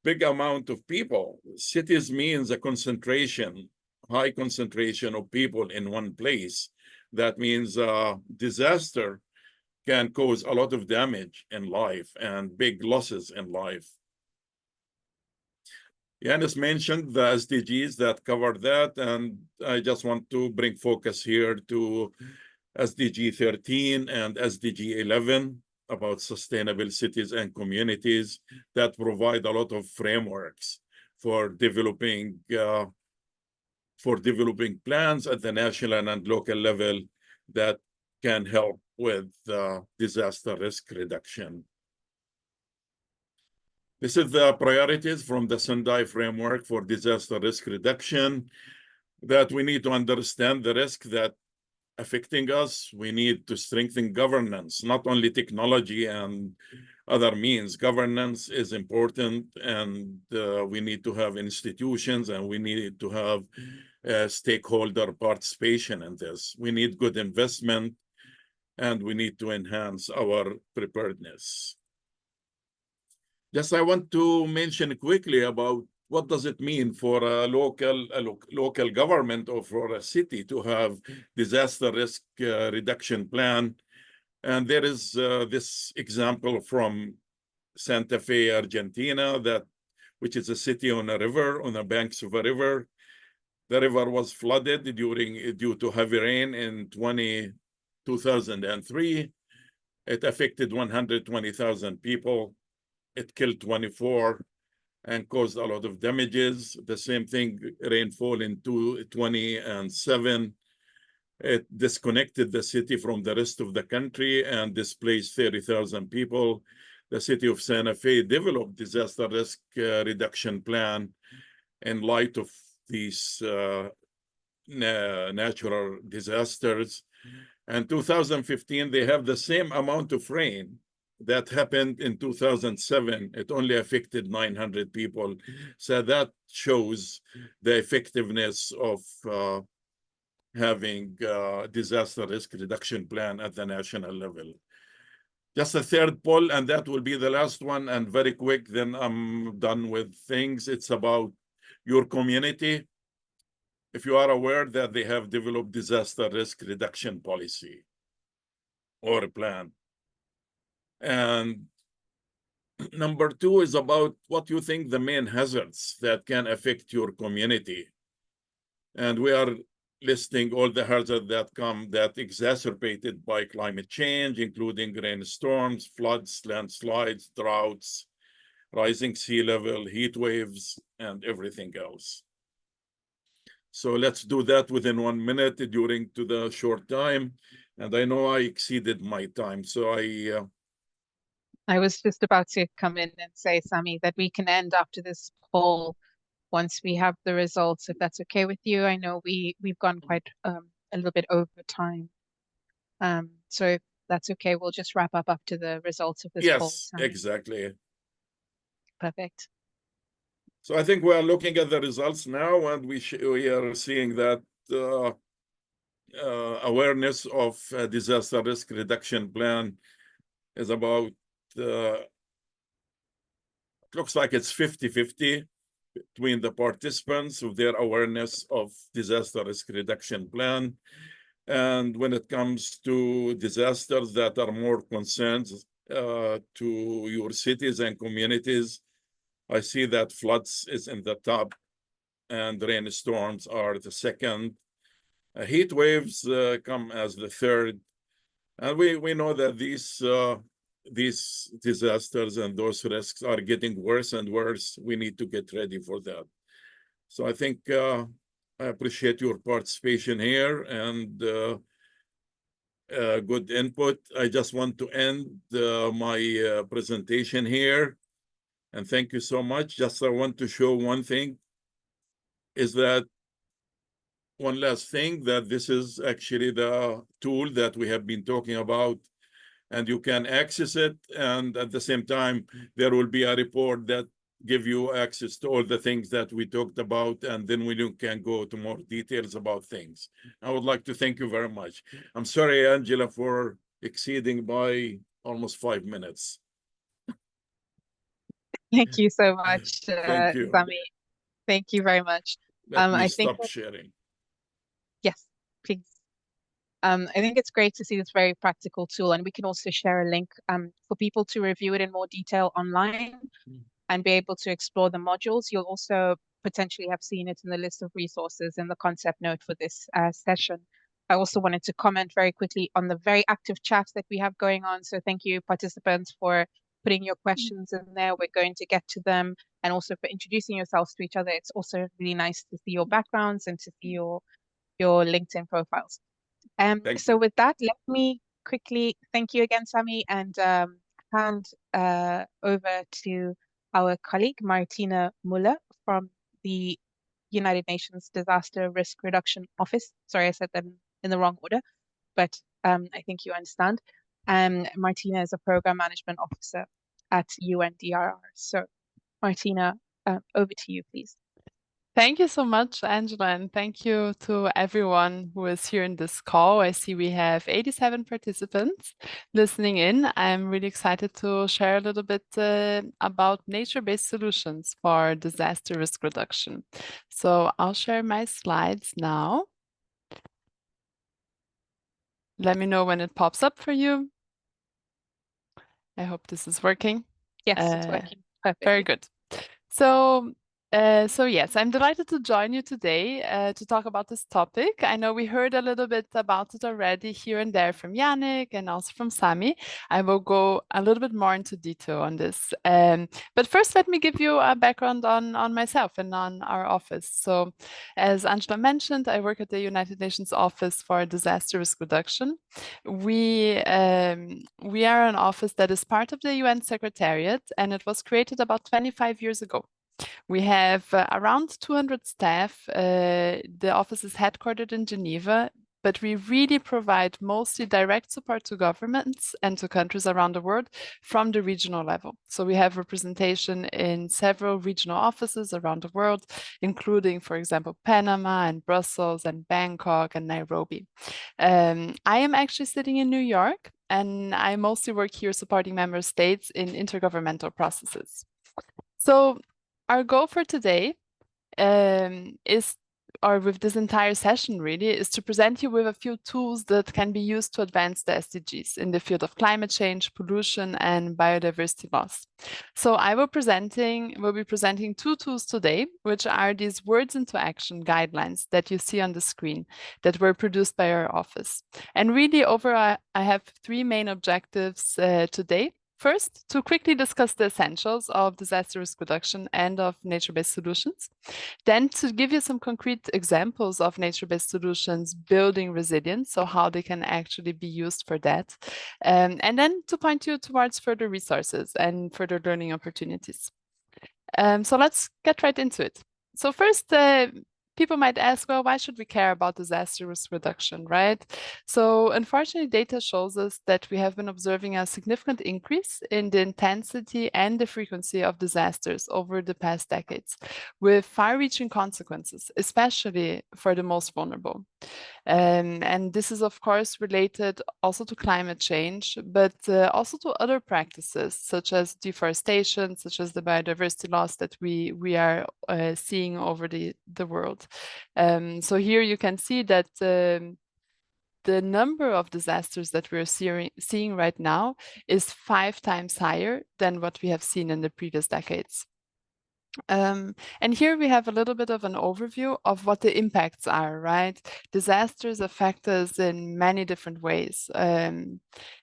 big amount of people. Cities means a concentration, high concentration of people in one place. That means disaster can cause a lot of damage in life and big losses in life. Yanis mentioned the SDGs that cover that, and I just want to bring focus here to SDG 13 and SDG 11 about sustainable cities and communities that provide a lot of frameworks for developing plans at the national and local level that can help with disaster risk reduction. This is the priorities from the Sendai framework for disaster risk reduction, that we need to understand the risk that affecting us. We need to strengthen governance, not only technology and other means. Governance is important, and we need to have institutions, and we need to have stakeholder participation in this. We need good investment, and we need to enhance our preparedness. Just I want to mention quickly about what does it mean for a local government or for a city to have disaster risk reduction plan. And there is this example from Santa Fe, Argentina, which is a city on a river, on the banks of a river. The river was flooded due to heavy rain in 2003. It affected 120,000 people. It killed 24 and caused a lot of damages. The same thing, rainfall in 2007. It disconnected the city from the rest of the country and displaced 30,000 people. The city of Santa Fe developed disaster risk reduction plan in light of these natural disasters. And 2015, they have the same amount of rain that happened in 2007. It only affected 900 people. So that shows the effectiveness of having a disaster risk reduction plan at the national level. Just a third poll, and that will be the last one, and very quick, then I'm done with things. It's about your community. If you are aware that they have developed disaster risk reduction policy or a plan. And number two is about what you think the main hazards that can affect your community. And we are listing all the hazards that exacerbated by climate change, including rainstorms, floods, landslides, droughts, rising sea level, heat waves, and everything else. So let's do that within 1 minute during to the short time. And I know I exceeded my time, so I was just about to come in and say, Sami, that we can end after this poll once we have the results, if that's okay with you. I know we've gone quite a little bit over time. So if that's okay, we'll just wrap up after the results of this poll. yes, exactly. Perfect. So I think we are looking at the results now, and we are seeing that awareness of disaster risk reduction plan is about, it looks like it's 50-50 between the participants with their awareness of disaster risk reduction plan. And when it comes to disasters that are more concerns to your cities and communities, I see that floods is in the top and rainstorms are the second. Heat waves come as the third. And we know that these disasters and those risks are getting worse and worse. We need to get ready for that. So I think I appreciate your participation here and good input. I just want to end my presentation here. And thank you so much. Just I want to show one thing, is that one last thing, that this is actually the tool that we have been talking about, and you can access it. And at the same time, there will be a report that give you access to all the things that we talked about, and then we can go to more details about things. I would like to thank you very much. I'm sorry, Angela, for exceeding by almost 5 minutes. Thank you so much, Thank you. Sami. Thank you very much. Let me I stop think sharing. yes, please. I think it's great to see this very practical tool, and we can also share a link for people to review it in more detail online and be able to explore the modules. You'll also potentially have seen it in the list of resources in the concept note for this session. I also wanted to comment very quickly on the very active chat that we have going on. So thank you, participants, for putting your questions in there. We're going to get to them, and also for introducing yourselves to each other. It's also really nice to see your backgrounds and to see your LinkedIn profiles. So you. with that, let me quickly thank you again, Sami, and hand over to our colleague, Martina Muller from the United Nations Disaster Risk Reduction Office. Sorry, I said that in the wrong order, but I think you understand. Martina is a program management officer at UNDRR. So Martina, over to you, please. Thank you so much, Angela, and thank you to everyone who is here in this call. I see we have 87 participants listening in. I'm really excited to share a little bit about nature-based solutions for disaster risk reduction. So I'll share my slides now. Let me know when it pops up for you. I hope this is working. Yes, it's working perfectly. Very good. So yes, I'm delighted to join you today to talk about this topic. I know we heard a little bit about it already here and there from Yannick and also from Sami. I will go a little bit more into detail on this. But first, let me give you a background on myself and on our office. So as Angela mentioned, I work at the United Nations Office for Disaster Risk Reduction. We are an office that is part of the UN Secretariat, and it was created about 25 years ago. We have around 200 staff. The office is headquartered in Geneva, but we really provide mostly direct support to governments and to countries around the world from the regional level. So we have representation in several regional offices around the world, including, for example, Panama and Brussels and Bangkok and Nairobi. I am actually sitting in New York, and I mostly work here supporting member states in intergovernmental processes. So our goal for today with this entire session really, is to present you with a few tools that can be used to advance the SDGs in the field of climate change, pollution, and biodiversity loss. So I will be presenting two tools today, which are these words into action guidelines that you see on the screen that were produced by our office. And really overall, I have three main objectives today. First, to quickly discuss the essentials of disaster risk reduction and of nature-based solutions. Then to give you some concrete examples of nature-based solutions building resilience, so how they can actually be used for that. And then to point you towards further resources and further learning opportunities. So let's get right into it. So first, people might ask, well, why should we care about disaster risk reduction, right? So unfortunately, data shows us that we have been observing a significant increase in the intensity and the frequency of disasters over the past decades, with far-reaching consequences, especially for the most vulnerable. And this is, of course, related also to climate change, but also to other practices, such as deforestation, such as the biodiversity loss that we are seeing over the world. So here you can see that the number of disasters that we're seeing right now is 5 times higher than what we have seen in the previous decades. And here we have a little bit of an overview of what the impacts are, right? Disasters affect us in many different ways.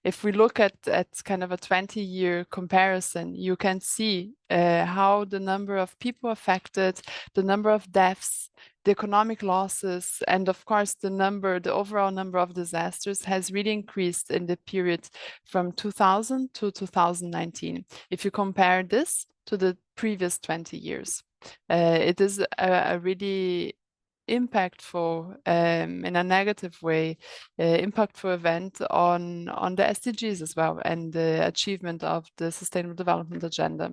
If we look at kind of a 20-year comparison, you can see how the number of people affected, the number of deaths, the economic losses, and of course the overall number of disasters has really increased in the period from 2000 to 2019. If you compare this to the previous 20 years. It is a really impactful, in a negative way, impactful event on the SDGs as well and the achievement of the Sustainable Development Agenda.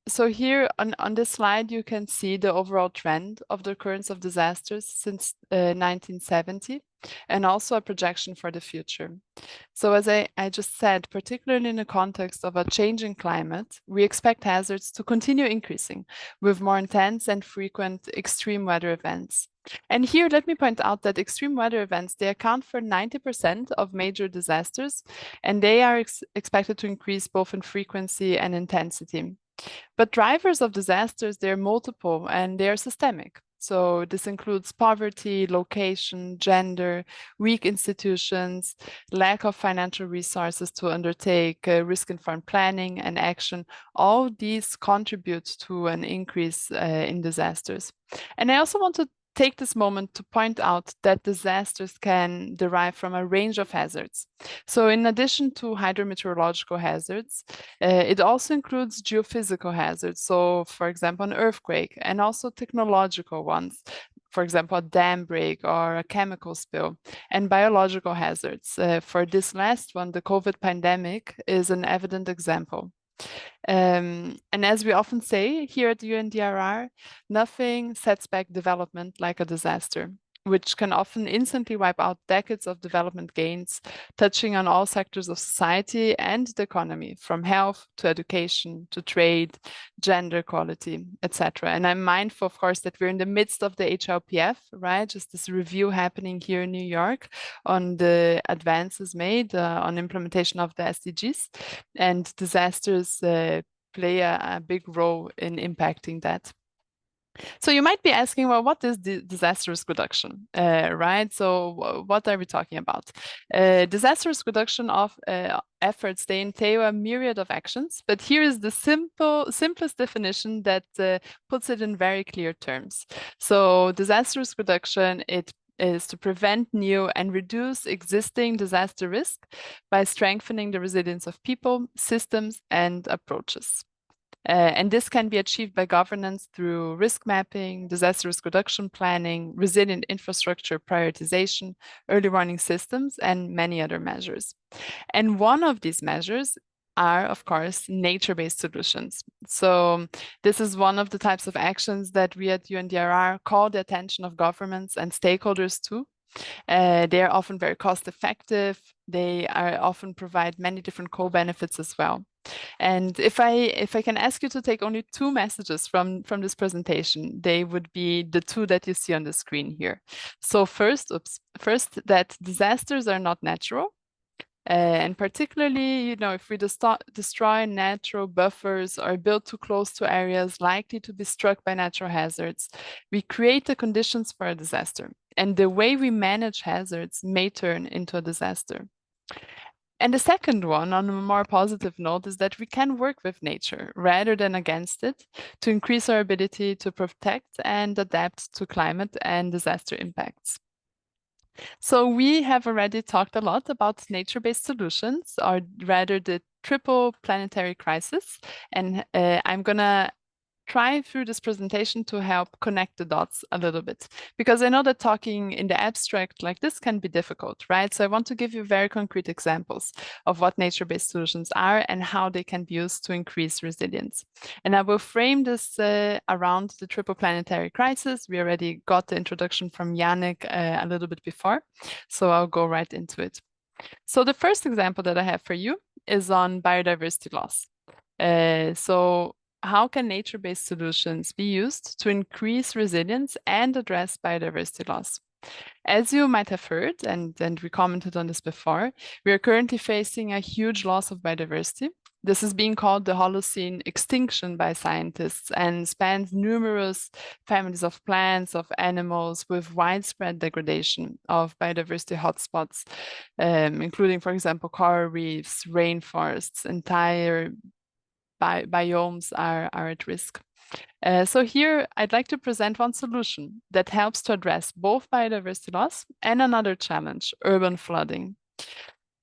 So here on this slide, you can see the overall trend of the occurrence of disasters since 1970, and also a projection for the future. So as I just said, particularly in the context of a changing climate, we expect hazards to continue increasing with more intense and frequent extreme weather events. And here, let me point out that extreme weather events, they account for 90% of major disasters, and they are expected to increase both in frequency and intensity. But drivers of disasters, they're multiple and they are systemic. So this includes poverty, location, gender, weak institutions, lack of financial resources to undertake risk-informed planning and action. All these contribute to an increase in disasters. And I also want to take this moment to point out that disasters can derive from a range of hazards. So in addition to hydrometeorological hazards, it also includes geophysical hazards. So for example, an earthquake, and also technological ones. For example, a dam break or a chemical spill, and biological hazards. For this last one, the COVID pandemic is an evident example. And as we often say here at UNDRR, nothing sets back development like a disaster, which can often instantly wipe out decades of development gains, touching on all sectors of society and the economy, from health to education to trade, gender equality, etc. And I'm mindful, of course, that we're in the midst of the HLPF, right? Just this review happening here in New York on the advances made on implementation of the SDGs, and disasters play a big role in impacting that. So you might be asking, well, what is disaster risk reduction, right? So what are we talking about? Disaster risk reduction of efforts, they entail a myriad of actions, but here is the simplest definition that puts it in very clear terms. So disaster risk reduction, it is to prevent new and reduce existing disaster risk by strengthening the resilience of people, systems, and approaches. And this can be achieved by governance through risk mapping, disaster risk reduction planning, resilient infrastructure prioritization, early warning systems, and many other measures. And one of these measures are, of course, nature-based solutions. So this is one of the types of actions that we at UNDRR call the attention of governments and stakeholders to. They are often very cost-effective. They are often provide many different co-benefits as well. And if I can ask you to take only two messages from this presentation, they would be the two that you see on the screen here. So first, that disasters are not natural. And particularly, if we destroy natural buffers or build too close to areas likely to be struck by natural hazards, we create the conditions for a disaster. And the way we manage hazards may turn into a disaster. And the second one, on a more positive note, is that we can work with nature rather than against it to increase our ability to protect and adapt to climate and disaster impacts. So we have already talked a lot about nature-based solutions, or rather the triple planetary crisis. And I'm gonna try through this presentation to help connect the dots a little bit, because I know that talking in the abstract like this can be difficult, right? So I want to give you very concrete examples of what nature-based solutions are and how they can be used to increase resilience. And I will frame this around the triple planetary crisis. We already got the introduction from Yannick a little bit before, so I'll go right into it. So the first example that I have for you is on biodiversity loss. So how can nature-based solutions be used to increase resilience and address biodiversity loss? As you might have heard, and we commented on this before, we are currently facing a huge loss of biodiversity. This is being called the Holocene extinction by scientists and spans numerous families of plants, of animals, with widespread degradation of biodiversity hotspots, including, for example, coral reefs, rainforests, entire biomes are at risk. So here I'd like to present one solution that helps to address both biodiversity loss and another challenge, urban flooding.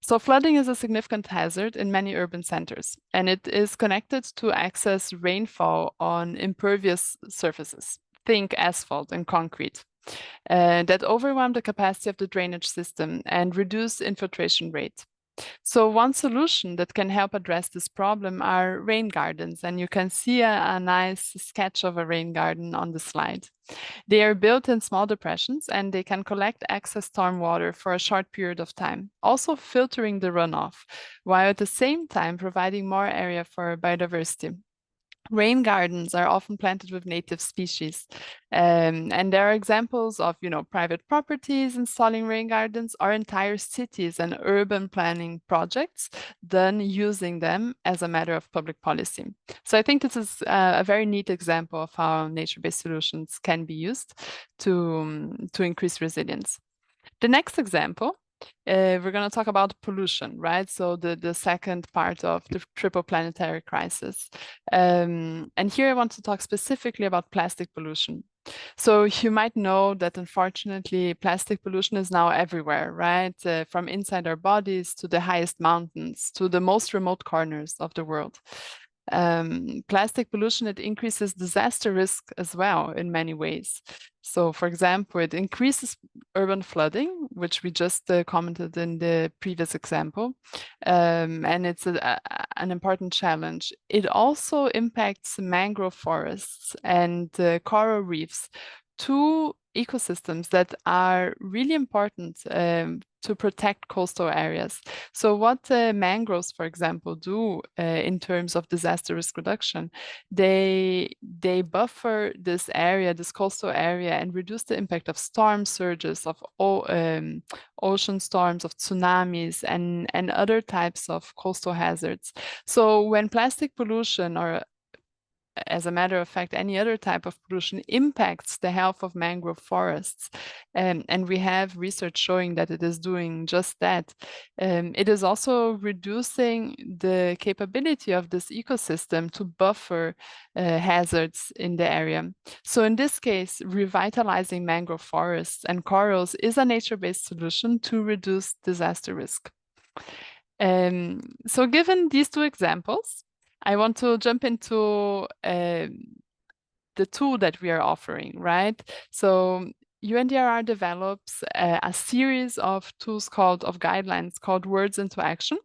So flooding is a significant hazard in many urban centers, and it is connected to excess rainfall on impervious surfaces. Think asphalt and concrete. That overwhelm the capacity of the drainage system and reduce infiltration rate. So one solution that can help address this problem are rain gardens, and you can see a nice sketch of a rain garden on the slide. They are built in small depressions and they can collect excess storm water for a short period of time, also filtering the runoff, while at the same time providing more area for biodiversity. Rain gardens are often planted with native species. And there are examples of, private properties installing rain gardens or entire cities and urban planning projects done using them as a matter of public policy. So I think this is a very neat example of how nature-based solutions can be used to increase resilience. The next example, we're going to talk about pollution, right? So the second part of the triple planetary crisis. And here I want to talk specifically about plastic pollution. So you might know that unfortunately plastic pollution is now everywhere, right? From inside our bodies to the highest mountains to the most remote corners of the world. Plastic pollution, it increases disaster risk as well in many ways. So for example, it increases urban flooding, which we just commented in the previous example. And it's an important challenge. It also impacts mangrove forests and coral reefs, two ecosystems that are really important to protect coastal areas. So what mangroves, for example, do in terms of disaster risk reduction, they buffer this area, this coastal area, and reduce the impact of storm surges, of ocean storms, of tsunamis, and other types of coastal hazards. So when plastic pollution, or as a matter of fact, any other type of pollution impacts the health of mangrove forests, and we have research showing that it is doing just that, it is also reducing the capability of this ecosystem to buffer hazards in the area. So in this case, revitalizing mangrove forests and corals is a nature-based solution to reduce disaster risk. So given these two examples, I want to jump into the tool that we are offering, right? So UNDRR develops a series of tools of guidelines called Words into Action.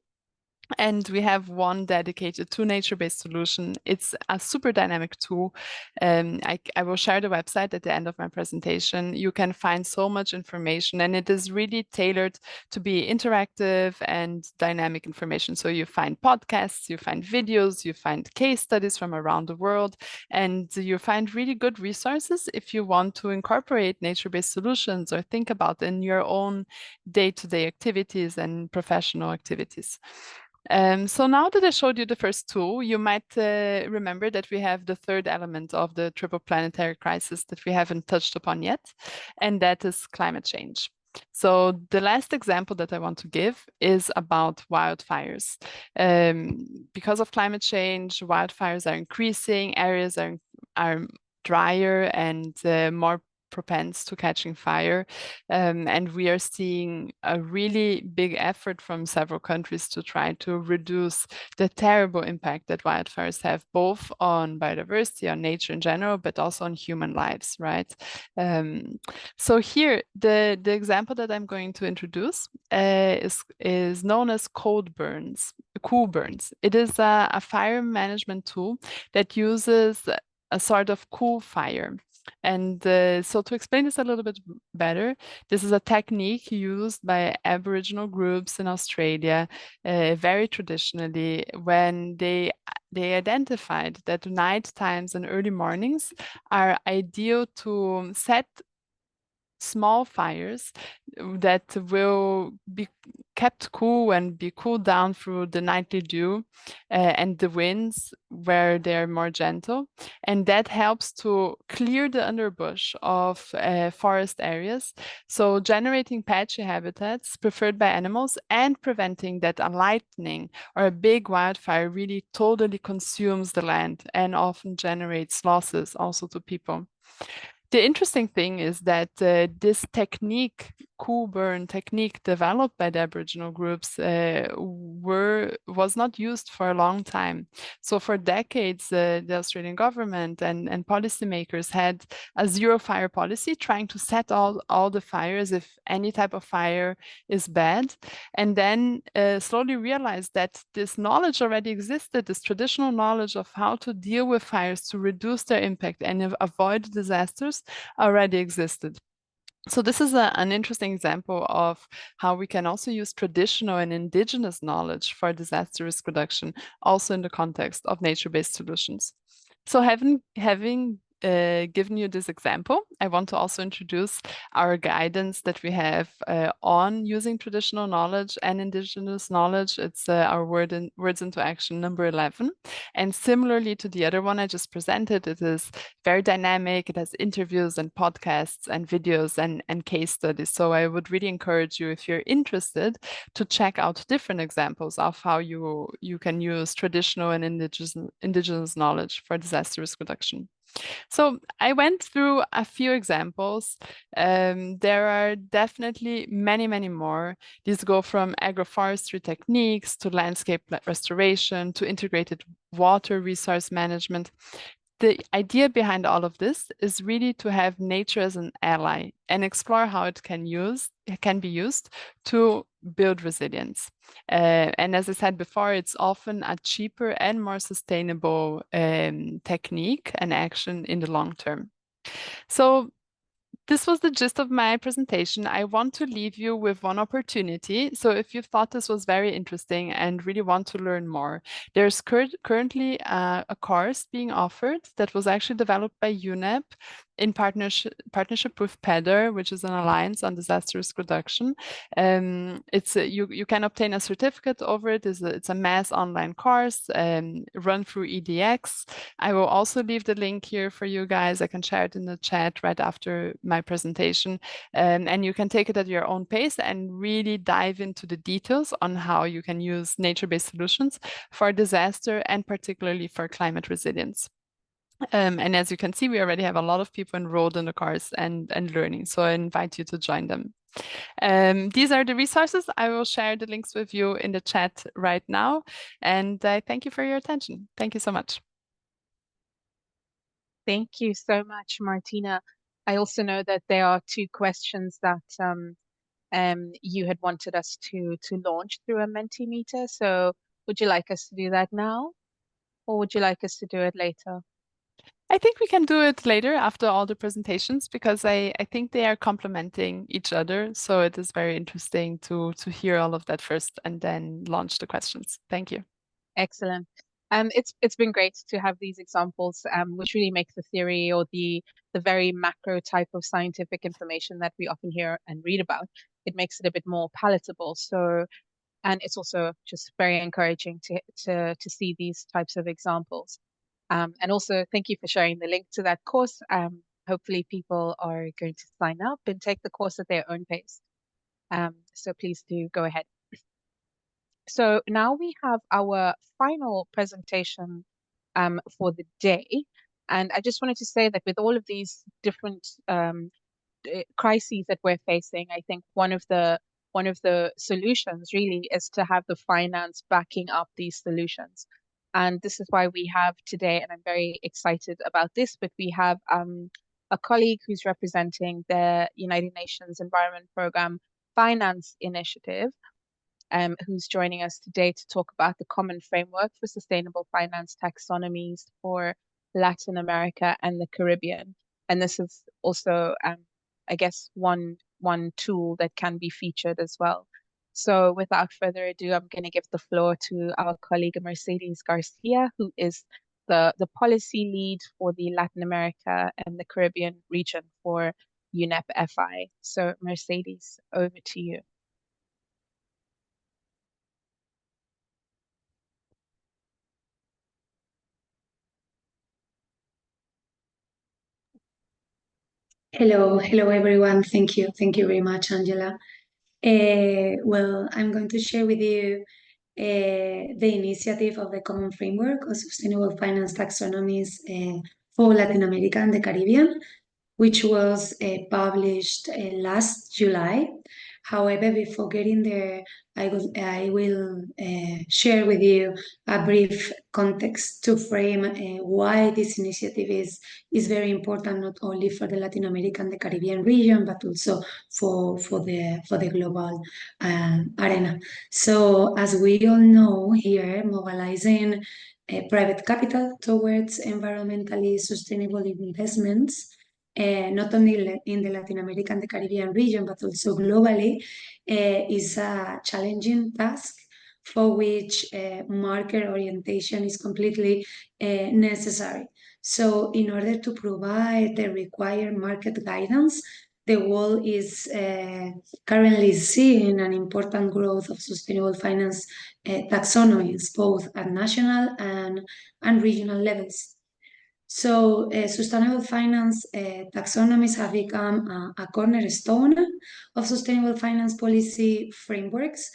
And we have one dedicated to nature-based solution. It's a super dynamic tool. I will share the website at the end of my presentation. You can find so much information, and it is really tailored to be interactive and dynamic information. So you find podcasts, you find videos, you find case studies from around the world, and you find really good resources if you want to incorporate nature-based solutions or think about in your own day-to-day activities and professional activities. So now that I showed you the first tool, you might remember that we have the third element of the triple planetary crisis that we haven't touched upon yet, and that is climate change. So the last example that I want to give is about wildfires. Because of climate change, wildfires are increasing, areas are drier and more propense to catching fire. And we are seeing a really big effort from several countries to try to reduce the terrible impact that wildfires have, both on biodiversity, on nature in general, but also on human lives, right? So here, the example that I'm going to introduce is known as cool burns. It is a fire management tool that uses a sort of cool fire. And so to explain this a little bit better, this is a technique used by Aboriginal groups in Australia very traditionally, when they identified that night times and early mornings are ideal to set small fires that will be kept cool and be cooled down through the nightly dew and the winds where they're more gentle. And that helps to clear the underbush of forest areas, so generating patchy habitats preferred by animals and preventing that a lightning or a big wildfire really totally consumes the land and often generates losses also to people. The interesting thing is that this technique, cool burn technique developed by the Aboriginal groups was not used for a long time. So for decades, the Australian government and policymakers had a zero fire policy, trying to set all the fires if any type of fire is bad, and then slowly realized that this knowledge already existed, this traditional knowledge of how to deal with fires to reduce their impact and avoid disasters already existed. So this is an interesting example of how we can also use traditional and indigenous knowledge for disaster risk reduction, also in the context of nature-based solutions. So having given you this example, I want to also introduce our guidance that we have on using traditional knowledge and indigenous knowledge. It's our Words into Action number 11. And similarly to the other one I just presented, it is very dynamic. It has interviews and podcasts and videos and case studies. So I would really encourage you, if you're interested, to check out different examples of how you can use traditional and indigenous knowledge for disaster risk reduction. So I went through a few examples. There are definitely many, many more. These go from agroforestry techniques to landscape restoration to integrated water resource management. The idea behind all of this is really to have nature as an ally and explore how it can be used to build resilience. And as I said before, it's often a cheaper and more sustainable technique and action in the long term. So this was the gist of my presentation. I want to leave you with one opportunity. So if you thought this was very interesting and really want to learn more, there's currently a course being offered that was actually developed by UNEP in partnership with PEDR, which is an alliance on disaster risk reduction. You can obtain a certificate over it. It's a mass online course run through EDX. I will also leave the link here for you guys. I can share it in the chat right after my presentation, and you can take it at your own pace and really dive into the details on how you can use nature-based solutions for disaster and particularly for climate resilience. And as you can see, we already have a lot of people enrolled in the course and learning, so I invite you to join them. These are the resources. I will share the links with you in the chat right now, and I thank you for your attention. Thank you so much. Thank you so much, Martina. I also know that there are 2 questions that you had wanted us to launch through a Mentimeter. So would you like us to do that now, or would you like us to do it later? I think we can do it later after all the presentations, because I think they are complementing each other. So it is very interesting to hear all of that first and then launch the questions. Thank you. Excellent. It's been great to have these examples, which really make the theory or the very macro type of scientific information that we often hear and read about. It makes it a bit more palatable. So, and it's also just very encouraging to see these types of examples. And also, thank you for sharing the link to that course. Hopefully, people are going to sign up and take the course at their own pace. So please do go ahead. So now we have our final presentation for the day. And I just wanted to say that with all of these different crises that we're facing, I think one of the solutions really is to have the finance backing up these solutions. And this is why we have today, and I'm very excited about this, but we have a colleague who's representing the United Nations Environment Programme Finance Initiative, who's joining us today to talk about the common framework for sustainable finance taxonomies for Latin America and the Caribbean. And this is also, I guess, one tool that can be featured as well. So without further ado, I'm going to give the floor to our colleague Mercedes Garcia, who is the policy lead for the Latin America and the Caribbean region for UNEP FI. So Mercedes, over to you. Hello everyone. Thank you very much, Angela. Well, I'm going to share with you the initiative of the Common Framework of Sustainable Finance Taxonomies for Latin America and the Caribbean, which was published last July. However, before getting there, I will share with you a brief context to frame why this initiative is very important, not only for the Latin American and the Caribbean region, but also for the global arena. So, as we all know here, mobilizing private capital towards environmentally sustainable investments, not only in the Latin American and the Caribbean region, but also globally, is a challenging task for which market orientation is completely necessary. So in order to provide the required market guidance, the world is currently seeing an important growth of sustainable finance taxonomies, both at national and regional levels. So sustainable finance taxonomies have become a cornerstone of sustainable finance policy frameworks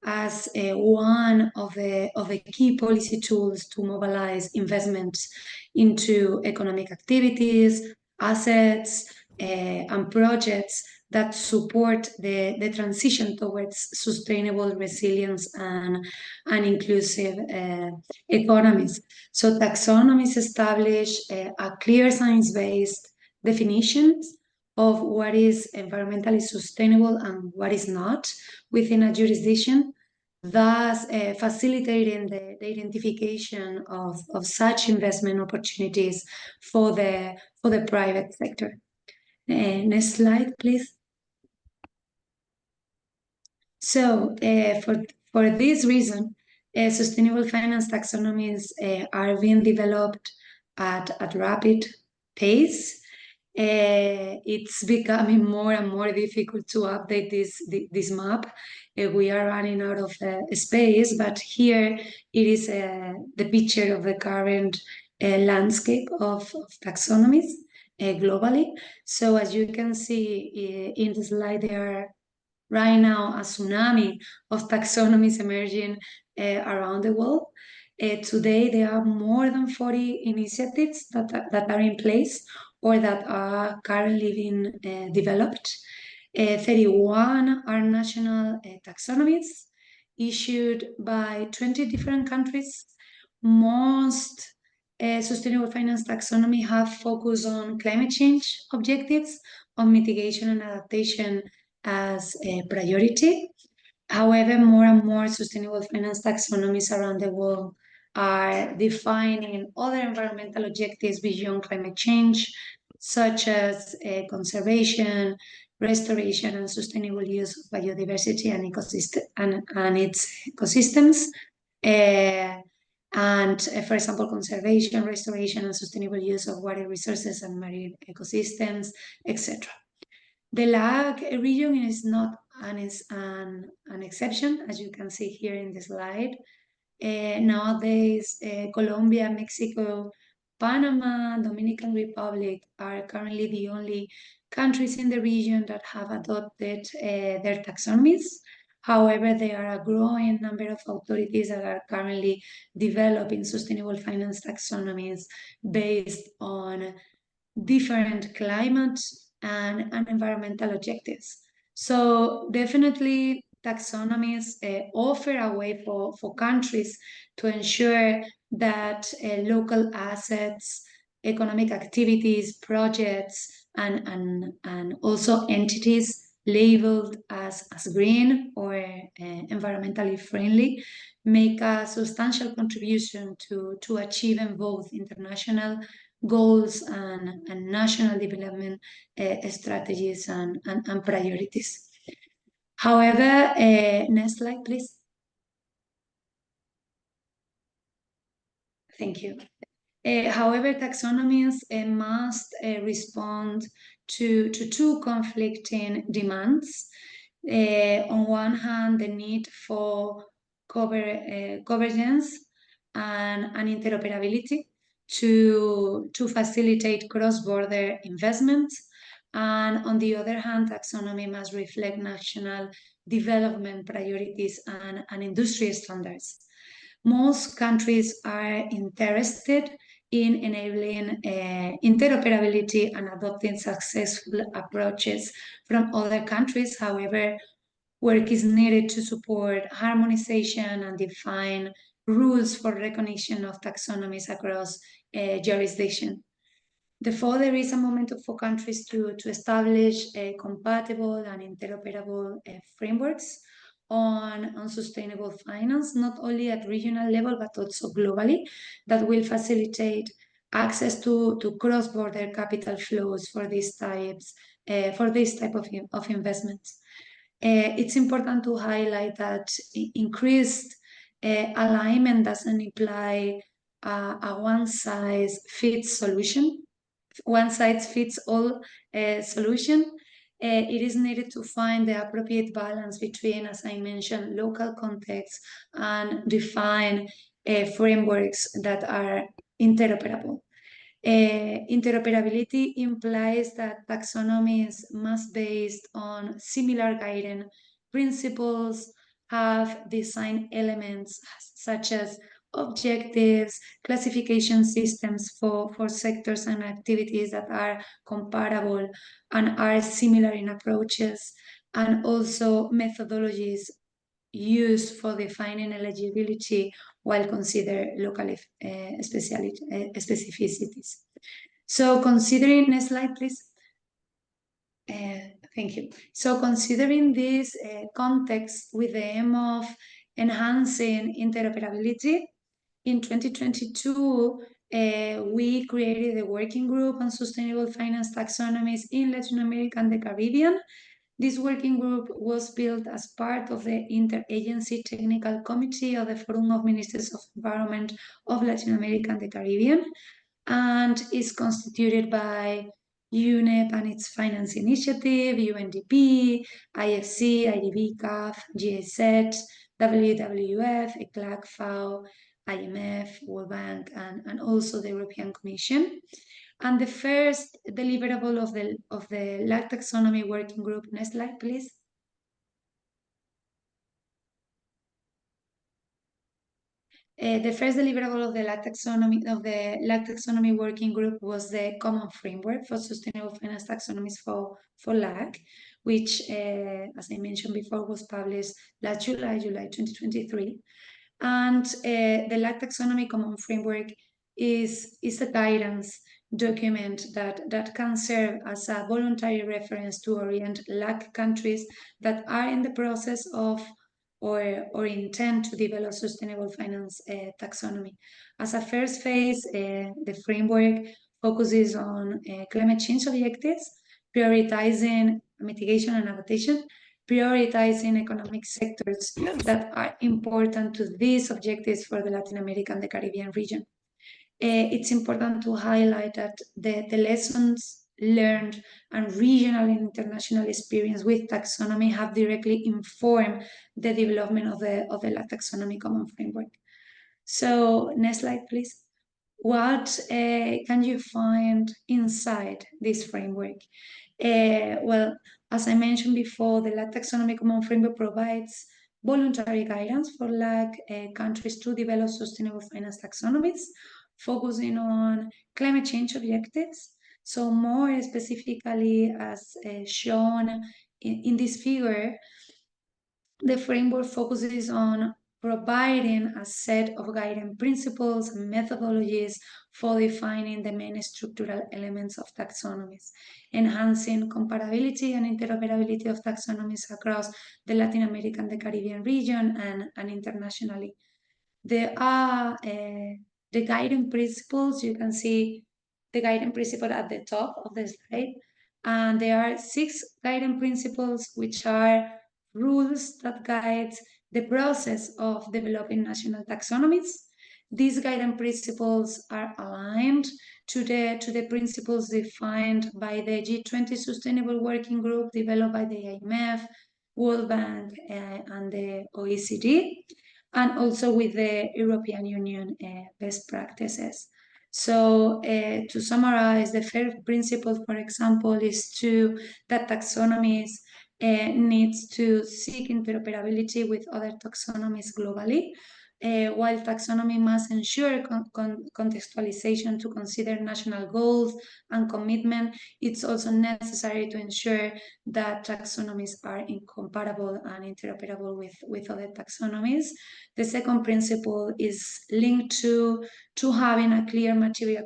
as one of the key policy tools to mobilize investments into economic activities, assets, and projects that support the transition towards sustainable resilience and inclusive economies. So taxonomies establish a clear science-based definitions of what is environmentally sustainable and what is not within a jurisdiction, thus facilitating the identification of such investment opportunities for the private sector. Next slide, please. So for this reason, sustainable finance taxonomies are being developed at rapid pace. It's becoming more and more difficult to update this map. We are running out of space, but here it is the picture of the current landscape of taxonomies globally. So as you can see in the slide, there are right now a tsunami of taxonomies emerging around the world. Today, there are more than 40 initiatives that are in place or that are currently being developed. 31 are national taxonomies issued by 20 different countries. Most sustainable finance taxonomy have focused on climate change objectives, on mitigation and adaptation as a priority. However, more and more sustainable finance taxonomies around the world are defining other environmental objectives beyond climate change, such as conservation, restoration, and sustainable use of biodiversity and its ecosystems. For example, conservation, restoration, and sustainable use of water resources and marine ecosystems, etc. The LAC region is not an exception, as you can see here in the slide. Nowadays, Colombia, Mexico, Panama, Dominican Republic are currently the only countries in the region that have adopted their taxonomies. However, there are a growing number of authorities that are currently developing sustainable finance taxonomies based on different climate and environmental objectives. So definitely taxonomies offer a way for countries to ensure that local assets, economic activities, projects, and also entities labeled as green or environmentally friendly make a substantial contribution to achieving both international goals and national development strategies and priorities. However, next slide, please. Thank you. However, taxonomies must respond to two conflicting demands. On one hand, the need for convergence and interoperability to facilitate cross-border investments. And on the other hand, taxonomy must reflect national development priorities and industry standards. Most countries are interested in enabling interoperability and adopting successful approaches from other countries. However, work is needed to support harmonization and define rules for recognition of taxonomies across jurisdiction. Therefore, there is a momentum for countries to establish compatible and interoperable frameworks on sustainable finance, not only at regional level, but also globally, that will facilitate access to cross-border capital flows for these types, for this type of investments. It's important to highlight that increased alignment doesn't imply a one-size-fits-all solution. It is needed to find the appropriate balance between, as I mentioned, local context and define frameworks that are interoperable. Interoperability implies that taxonomies must be based on similar guiding principles, have design elements such as objectives, classification systems for sectors and activities that are comparable and are similar in approaches, and also methodologies used for defining eligibility while consider local specificities. So considering, next slide, please. Thank you. So considering this context with the aim of enhancing interoperability, in 2022, we created a working group on sustainable finance taxonomies in Latin America and the Caribbean. This working group was built as part of the Interagency Technical Committee of the Forum of Ministers of Environment of Latin America and the Caribbean, and is constituted by UNEP and its Finance Initiative, UNDP, IFC, IDB, CAF, GIZ, WWF, ECLAC, FAO, IMF, World Bank, and also the European Commission. And the first deliverable of the LAC taxonomy working group, next slide, please. The first deliverable of the LAC taxonomy working group was the common framework for sustainable finance taxonomies for LAC, which, as I mentioned before, was published last July 2023. And the LAC taxonomy common framework is a guidance document that can serve as a voluntary reference to orient LAC countries that are in the process of or intend to develop sustainable finance taxonomy. As a first phase, the framework focuses on climate change objectives, prioritizing mitigation and adaptation, prioritizing economic sectors that are important to these objectives for the Latin America and the Caribbean region. It's important to highlight that the lessons learned and regional and international experience with taxonomy have directly informed the development of the LAC taxonomy common framework. So next slide, please. What can you find inside this framework? Well, as I mentioned before, the LAC taxonomy common framework provides voluntary guidance for LAC countries to develop sustainable finance taxonomies, focusing on climate change objectives. So more specifically, as shown in this figure, the framework focuses on providing a set of guiding principles and methodologies for defining the main structural elements of taxonomies, enhancing comparability and interoperability of taxonomies across the Latin American and the Caribbean region and internationally. There are the guiding principles. You can see the guiding principle at the top of the slide. And there are 6 guiding principles, which are rules that guide the process of developing national taxonomies. These guiding principles are aligned to the principles defined by the G20 Sustainable Working Group developed by the IMF, World Bank, and the OECD, and also with the European Union best practices. So to summarize, the first principle, for example, is that taxonomies needs to seek interoperability with other taxonomies globally, while taxonomy must ensure contextualization to consider national goals and commitment. It's also necessary to ensure that taxonomies are incomparable and interoperable with other taxonomies. The second principle is linked to having a clear material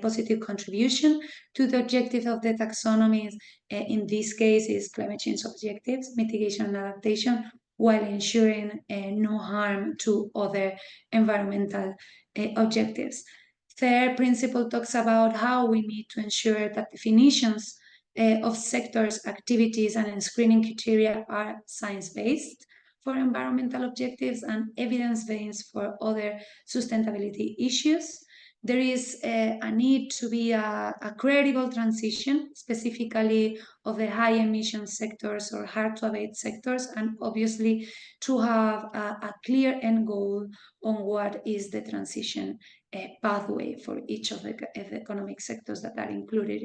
positive contribution to the objective of the taxonomies. In this case, is climate change objectives, mitigation and adaptation, while ensuring no harm to other environmental objectives. Third principle talks about how we need to ensure that definitions of sectors, activities, and screening criteria are science-based. for environmental objectives and evidence-based for other sustainability issues. There is a need to be a credible transition, specifically of the high emission sectors or hard to abate sectors, and obviously to have a clear end goal on what is the transition pathway for each of the economic sectors that are included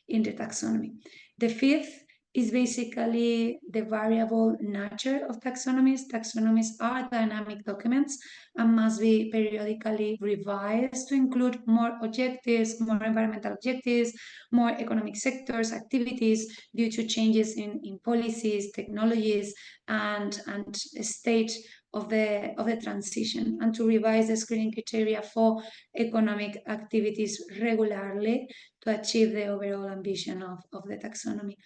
in the taxonomy. The fifth is basically the variable nature of taxonomies. Taxonomies are dynamic documents and must be periodically revised to include more objectives, more environmental objectives, more economic sectors, activities due to changes in policies, technologies, and state of the transition, and to revise the screening criteria for economic activities regularly to achieve the overall ambition of the taxonomy.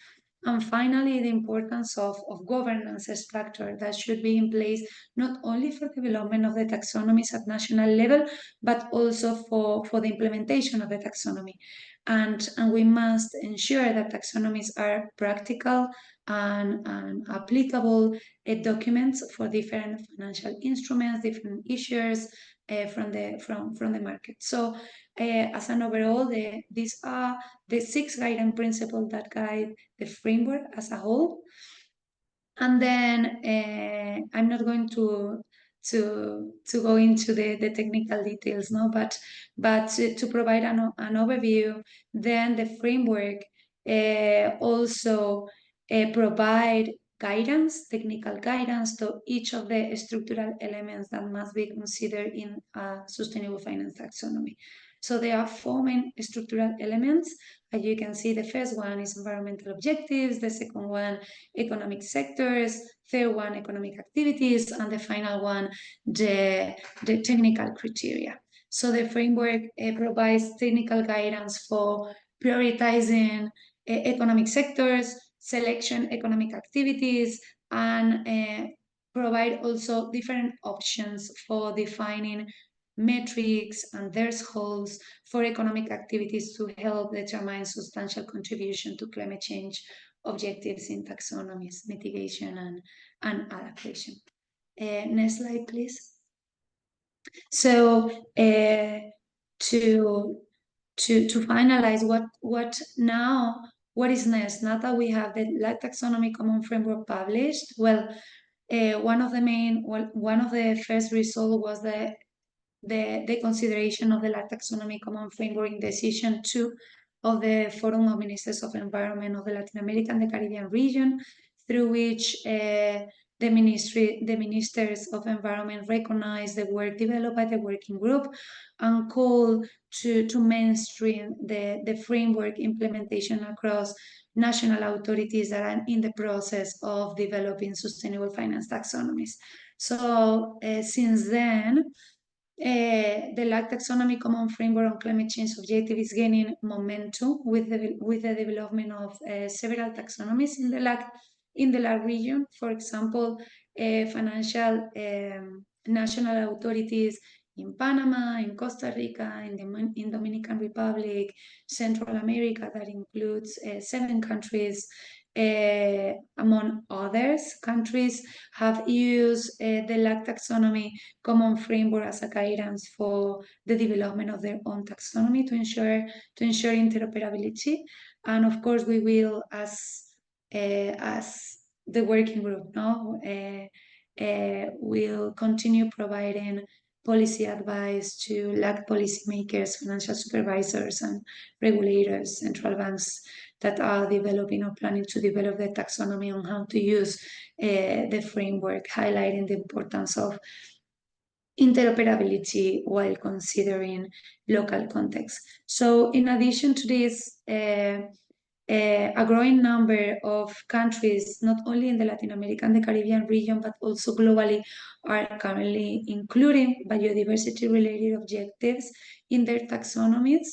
And finally, the importance of governance structure that should be in place not only for development of the taxonomies at national level, but also for the implementation of the taxonomy. And we must ensure that taxonomies are practical and applicable documents for different financial instruments, different issuers from the market. So as an overall, these are the 6 guiding principles that guide the framework as a whole. And then I'm not going to go into the technical details, no, but to provide an overview, then the framework also provide guidance, technical guidance to each of the structural elements that must be considered in a sustainable finance taxonomy. So there are 4 main structural elements. As you can see, the first one is environmental objectives, the second one, economic sectors, third one, economic activities, and the final one, the technical criteria. So the framework provides technical guidance for prioritizing economic sectors, selection economic activities, and provide also different options for defining metrics and thresholds for economic activities to help determine substantial contribution to climate change objectives in taxonomies, mitigation, and adaptation. Next slide, please. So to finalize, what is next? Now that we have the LAC taxonomy common framework published, well, one of the first results was the consideration of the LAC taxonomy common framework in decision 2 of the Forum of Ministers of Environment of the Latin America and the Caribbean region, through which the Ministers of Environment recognize the work developed by the working group and call to mainstream the framework implementation across national authorities that are in the process of developing sustainable finance taxonomies. So since then, the LAC taxonomy common framework on climate change objective is gaining momentum with the development of several taxonomies in the LAC region. For example, financial national authorities in Panama, in Costa Rica, in Dominican Republic, Central America, that includes 7 countries, among others. Countries have used the LAC taxonomy common framework as a guidance for the development of their own taxonomy to ensure interoperability. And of course, we will, as the working group, will continue providing policy advice to LAC policymakers, financial supervisors, and regulators, central banks that are developing or planning to develop the taxonomy on how to use the framework, highlighting the importance of interoperability while considering local context. So in addition to this, a growing number of countries, not only in the Latin America and the Caribbean region, but also globally, are currently including biodiversity-related objectives in their taxonomies,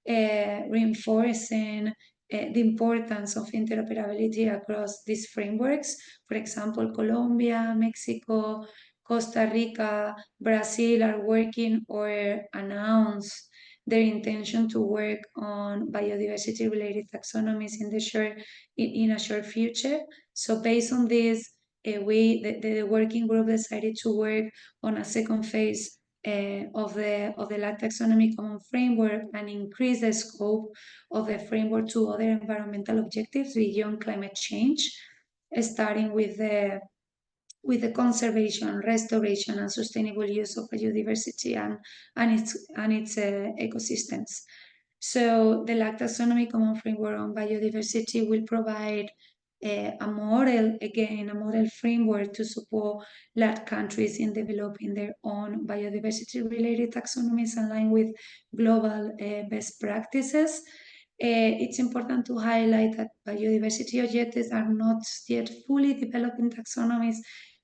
reinforcing the importance of interoperability across these frameworks. For example, Colombia, Mexico, Costa Rica, Brazil are working or announced their intention to work on biodiversity-related taxonomies in a short future. So based on this, the working group decided to work on a second phase of the LAC taxonomy common framework and increase the scope of the framework to other environmental objectives beyond climate change, starting with the conservation, restoration, and sustainable use of biodiversity and its ecosystems. So the LAC taxonomy common framework on biodiversity will provide a model framework to support LAC countries in developing their own biodiversity-related taxonomies in line with global best practices. It's important to highlight that biodiversity objectives are not yet fully developing taxonomies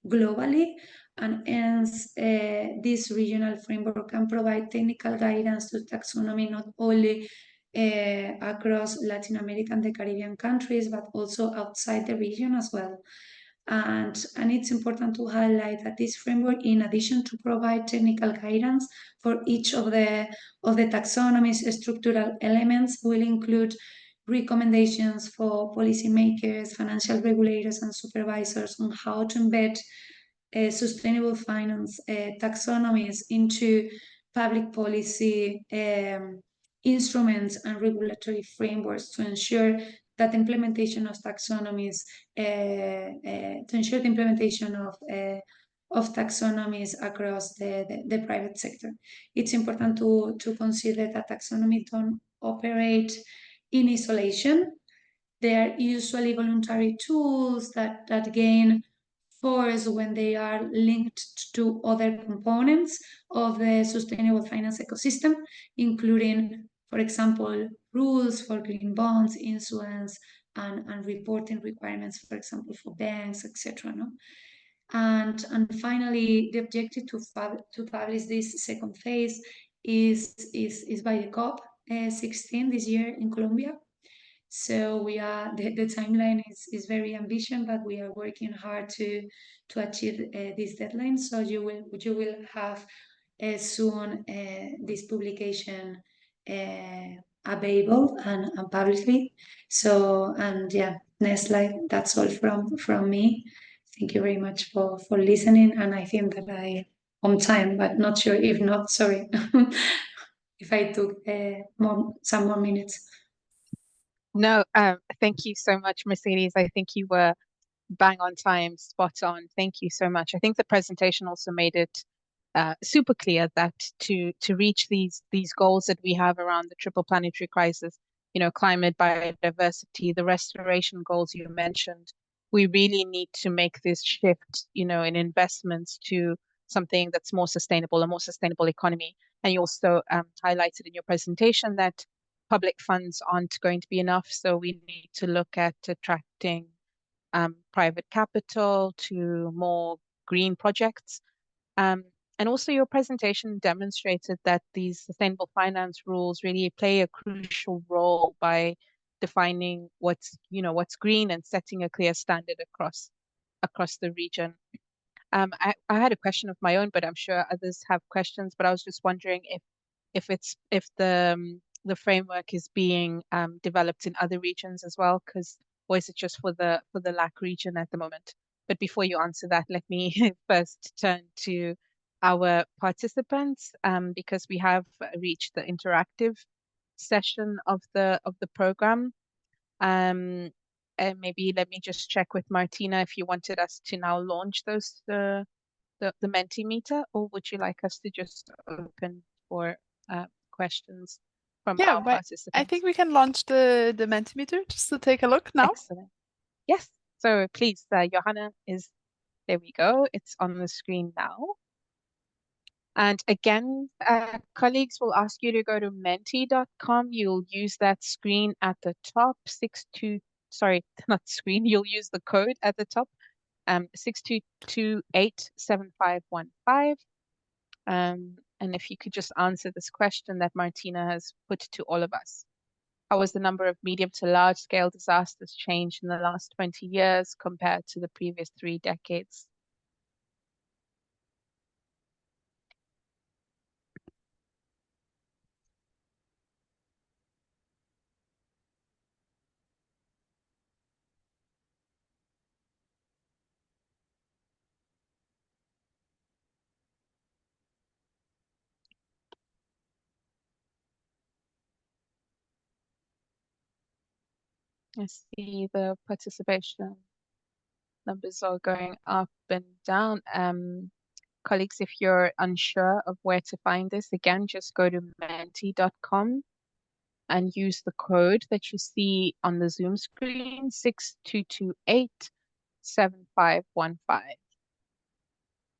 globally, and hence this regional framework can provide technical guidance to taxonomy not only across Latin America and the Caribbean countries, but also outside the region as well. And it's important to highlight that this framework, in addition to provide technical guidance for each of the taxonomy's structural elements, will include recommendations for policymakers, financial regulators, and supervisors on how to embed sustainable finance taxonomies into public policy instruments and regulatory frameworks to ensure that implementation of taxonomies, of taxonomies across the private sector. It's important to consider that taxonomy don't operate in isolation. They are usually voluntary tools that gain force when they are linked to other components of the sustainable finance ecosystem, including, for example, rules for green bonds, issuance, and reporting requirements, for example, for banks, etc. No? And finally, the objective to publish this second phase is by the COP 16 this year in Colombia. So we are the timeline is very ambitious, but we are working hard to achieve this deadline. So you will have soon this publication available and publicly. So, and yeah, next slide. That's all from me. Thank you very much for listening. And I think that I on time, but not sure. If not, sorry. If I took some more minutes. No, thank you so much, Mercedes. I think you were bang on time, spot on. Thank you so much. I think the presentation also made it super clear that to reach these goals that we have around the triple planetary crisis, climate, biodiversity, the restoration goals you mentioned, we really need to make this shift, in investments to something that's more sustainable, a more sustainable economy. And you also highlighted in your presentation that public funds aren't going to be enough, so we need to look at attracting private capital to more green projects. And also your presentation demonstrated that these sustainable finance rules really play a crucial role by defining what's green and setting a clear standard across the region. I had a question of my own, but I'm sure others have questions. But I was just wondering if the framework is being developed in other regions as well, or is it just for the LAC region at the moment? But before you answer that, let me first turn to our participants, because we have reached the interactive session of the program. And maybe let me just check with Martina if you wanted us to now launch the Mentimeter, or would you like us to just open for questions from our participants? I think we can launch the Mentimeter just to take a look now. Excellent. Yes. So please, Johanna there we go. It's on the screen now. And again, colleagues will ask you to go to menti.com. You'll use that screen at the top, you'll use the code at the top, 62287515. And if you could just answer this question that Martina has put to all of us. How has the number of medium to large scale disasters changed in the last 20 years compared to the previous 3 decades? I see the participation numbers are going up and down. Colleagues, if you're unsure of where to find this, again, just go to menti.com and use the code that you see on the Zoom screen, 6228-7515.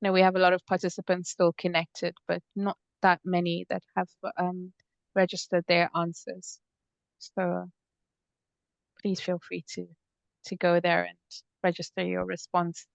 Now, we have a lot of participants still connected, but not that many that have registered their answers. So please feel free to go there and register your response.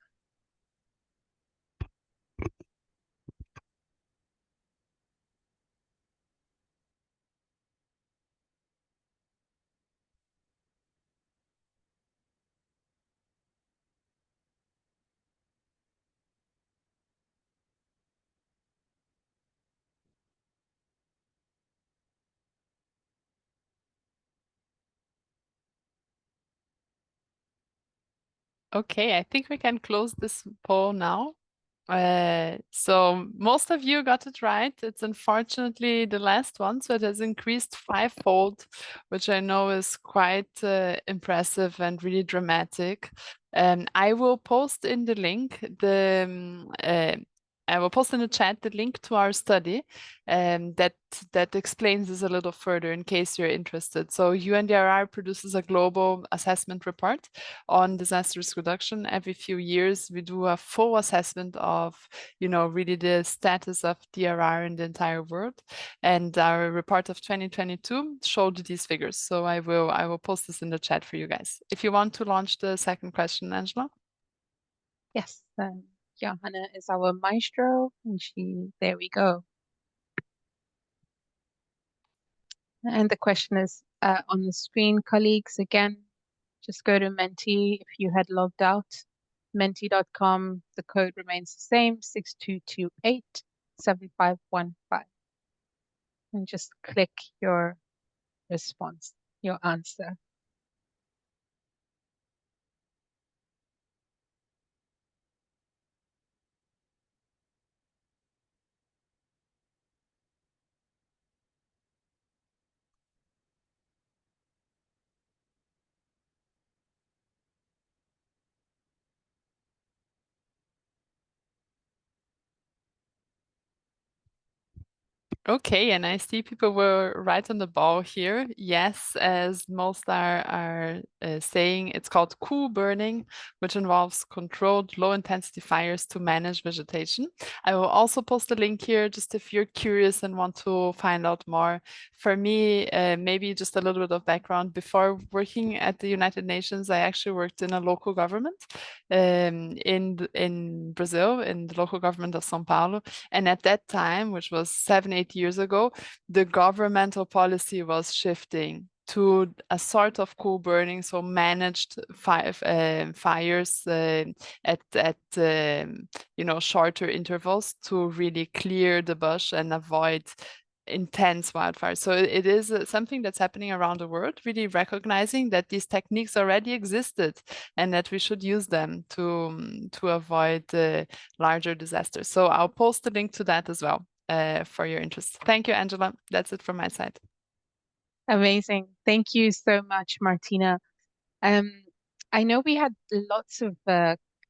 Okay, I think we can close this poll now. So most of you got it right. It's unfortunately the last one, so it has increased fivefold, which I know is quite impressive and really dramatic. I will post in the link I will post in the chat the link to our study that explains this a little further in case you're interested. So UNDRR produces a global assessment report on disaster risk reduction. Every few years, we do a full assessment of, really the status of DRR in the entire world. And our report of 2022 showed these figures. So I will post this in the chat for you guys. If you want to launch the second question, Angela. Yes, Johanna is our maestro, and there we go. And the question is on the screen, colleagues. Again, just go to Menti if you had logged out. Menti.com, the code remains the same, 6228-7515. And just click your response, your answer. Okay, and I see people were right on the ball here. Yes, as most are saying, it's called cool burning, which involves controlled low-intensity fires to manage vegetation. I will also post a link here, just if you're curious and want to find out more. For me, maybe just a little bit of background. Before working at the United Nations, I actually worked in a local government in Brazil, in the local government of São Paulo. And at that time, which was 7-8 years ago, the governmental policy was shifting to a sort of cool burning, so managed fires at shorter intervals to really clear the bush and avoid intense wildfires. So it is something that's happening around the world, really recognizing that these techniques already existed and that we should use them to avoid larger disasters. So I'll post the link to that as well for your interest. Thank you, Angela. That's it from my side. Amazing. Thank you so much, Martina. I know we had lots of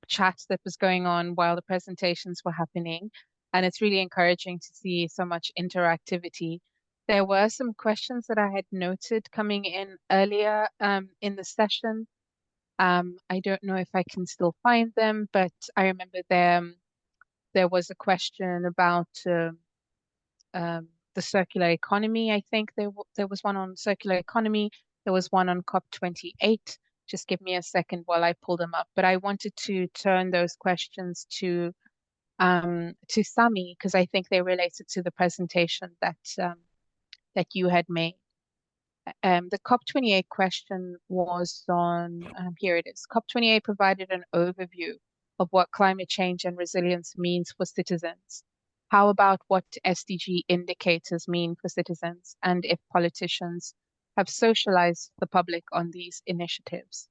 chat that was going on while the presentations were happening, and it's really encouraging to see so much interactivity. There were some questions that I had noted coming in earlier in the session. I don't know if I can still find them, but I remember there was a question about the circular economy. I think there was one on circular economy. There was one on COP28. Just give me a second while I pull them up. But I wanted to turn those questions to Sami, because I think they related to the presentation that you had made. The COP28 question was on, here it is. COP28 provided an overview of what climate change and resilience means for citizens. How about what SDG indicators mean for citizens, and if politicians have socialized the public on these initiatives?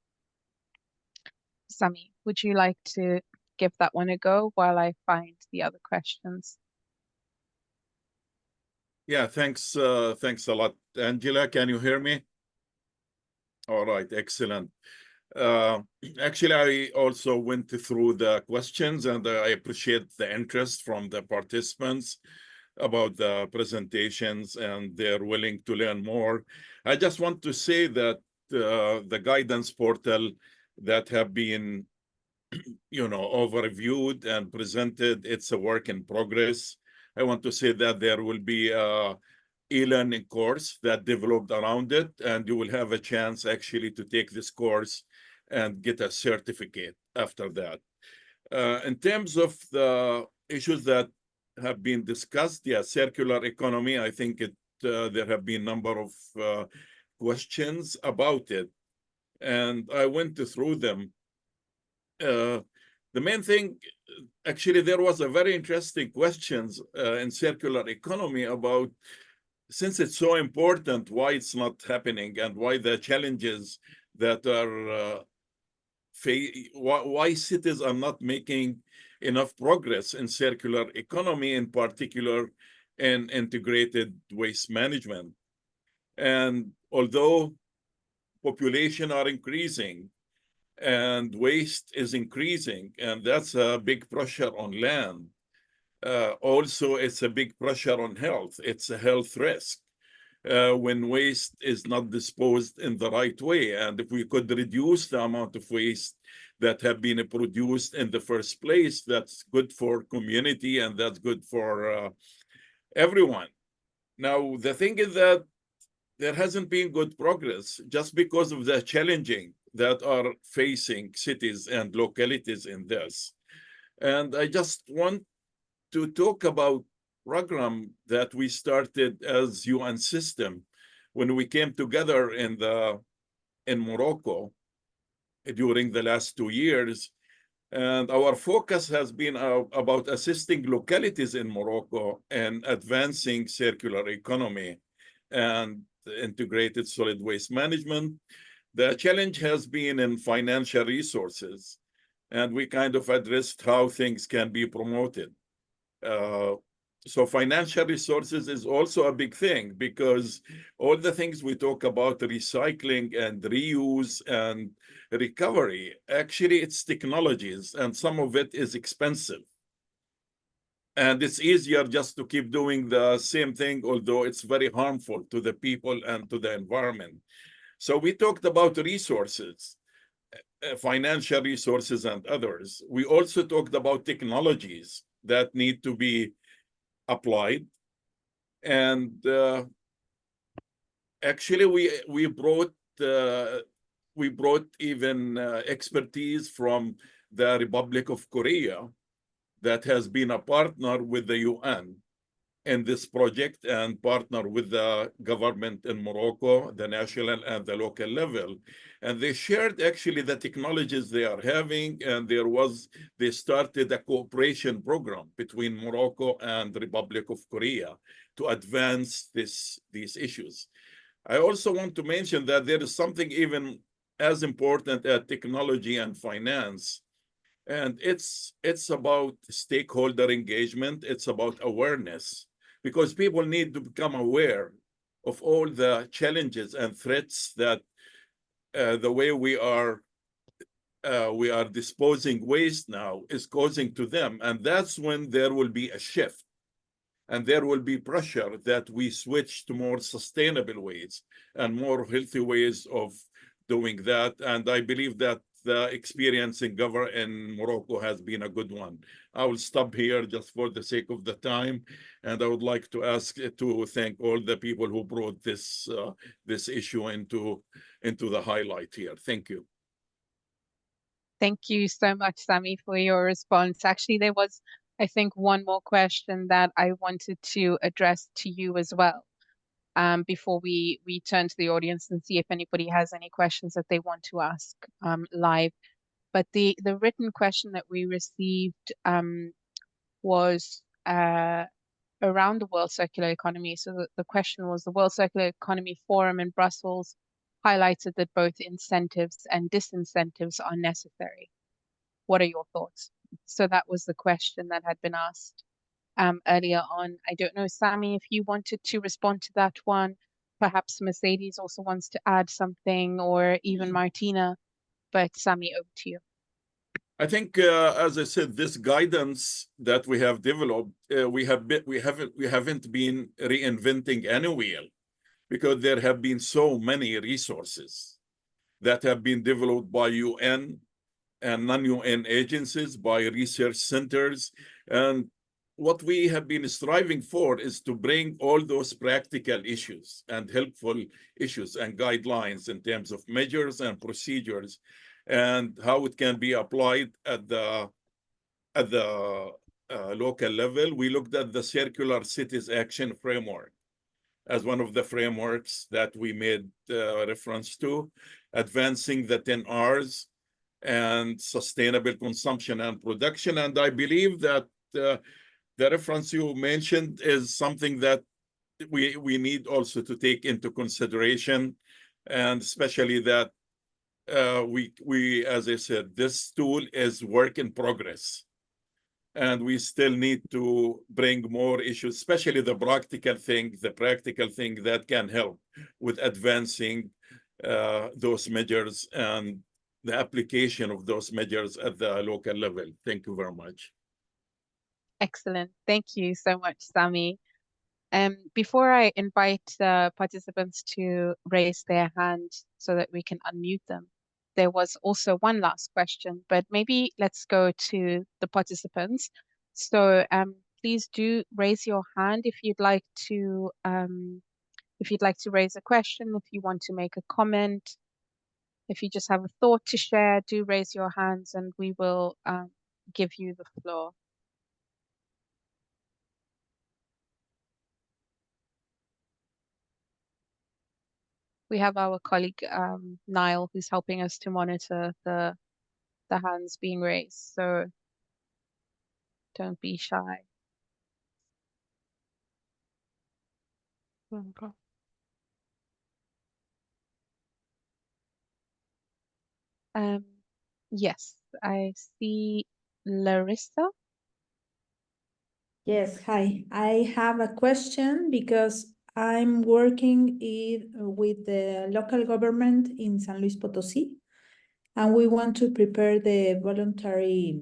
Sami, would you like to give that one a go while I find the other questions? Yeah, thanks a lot, Angela. Can you hear me? All right, excellent. Actually, I also went through the questions, and I appreciate the interest from the participants about the presentations, and they're willing to learn more. I just want to say that the guidance portal that have been, overviewed and presented, it's a work in progress. I want to say that there will be a e-learning course that developed around it, and you will have a chance actually to take this course and get a certificate after that. In terms of the issues that have been discussed, yeah, circular economy, I think there have been a number of questions about it, and I went through them. The main thing, actually, there was a very interesting questions in circular economy about, since it's so important, why it's not happening and why the challenges that are why cities are not making enough progress in circular economy, in particular in integrated waste management. And although population are increasing and waste is increasing, and that's a big pressure on land, also it's a big pressure on health. It's a health risk. When waste is not disposed in the right way. And if we could reduce the amount of waste that have been produced in the first place, that's good for community and that's good for everyone. Now, the thing is that there hasn't been good progress just because of the challenging that are facing cities and localities in this. And I just want to talk about program that we started as UN system when we came together in Morocco during the last 2 years. And our focus has been about assisting localities in Morocco and advancing circular economy and integrated solid waste management. The challenge has been in financial resources, and we kind of addressed how things can be promoted. So financial resources is also a big thing, because all the things we talk about, recycling and reuse and recovery, actually it's technologies, and some of it is expensive. And it's easier just to keep doing the same thing, although it's very harmful to the people and to the environment. So we talked about resources, financial resources and others. We also talked about technologies that need to be applied. And actually, we brought even expertise from the Republic of Korea that has been a partner with the UN in this project and partner with the government in Morocco, the national and the local level. And they shared actually the technologies they are having, and they started a cooperation program between Morocco and the Republic of Korea to advance these issues. I also want to mention that there is something even as important as technology and finance, and it's about stakeholder engagement. It's about awareness, because people need to become aware of all the challenges and threats that the way we are disposing waste now is causing to them. And that's when there will be a shift, and there will be pressure that we switch to more sustainable ways and more healthy ways of doing that. And I believe that the experience in Morocco has been a good one. I will stop here just for the sake of the time, and I would like to thank all the people who brought this issue into the highlight here. Thank you. Thank you so much, Sami, for your response. Actually, there was, I think, one more question that I wanted to address to you as well, before we turn to the audience and see if anybody has any questions that they want to ask live. But the written question that we received was around the World Circular Economy. So the question was, the World Circular Economy Forum in Brussels highlighted that both incentives and disincentives are necessary. What are your thoughts? So that was the question that had been asked earlier on. I don't know, Sami, if you wanted to respond to that one. perhaps Mercedes also wants to add something, or even Martina. But Sami, over to you. I think, as I said, this guidance that we have developed, we haven't been reinventing any wheel, because there have been so many resources that have been developed by UN and non-UN agencies, by research centers. And what we have been striving for is to bring all those practical issues and helpful issues and guidelines in terms of measures and procedures, and how it can be applied at the local level. We looked at the Circular Cities Action Framework as one of the frameworks that we made reference to, advancing the 10 R's and sustainable consumption and production. And I believe that the reference you mentioned is something that we need also to take into consideration, and especially that we, as I said, this tool is work in progress, and we still need to bring more issues, especially the practical thing that can help with advancing those measures and the application of those measures at the local level. Thank you very much. Excellent. Thank you so much, Sami. Before I invite the participants to raise their hand so that we can unmute them, there was also one last question, but maybe let's go to the participants. So please do raise your hand if you'd like to raise a question, if you want to make a comment, if you just have a thought to share, do raise your hands and we will give you the floor. We have our colleague Niall, who's helping us to monitor the hands being raised, so don't be shy. Okay. Yes, I see Larissa. Yes, hi. I have a question because I'm working with the local government in San Luis Potosí, and we want to prepare the voluntary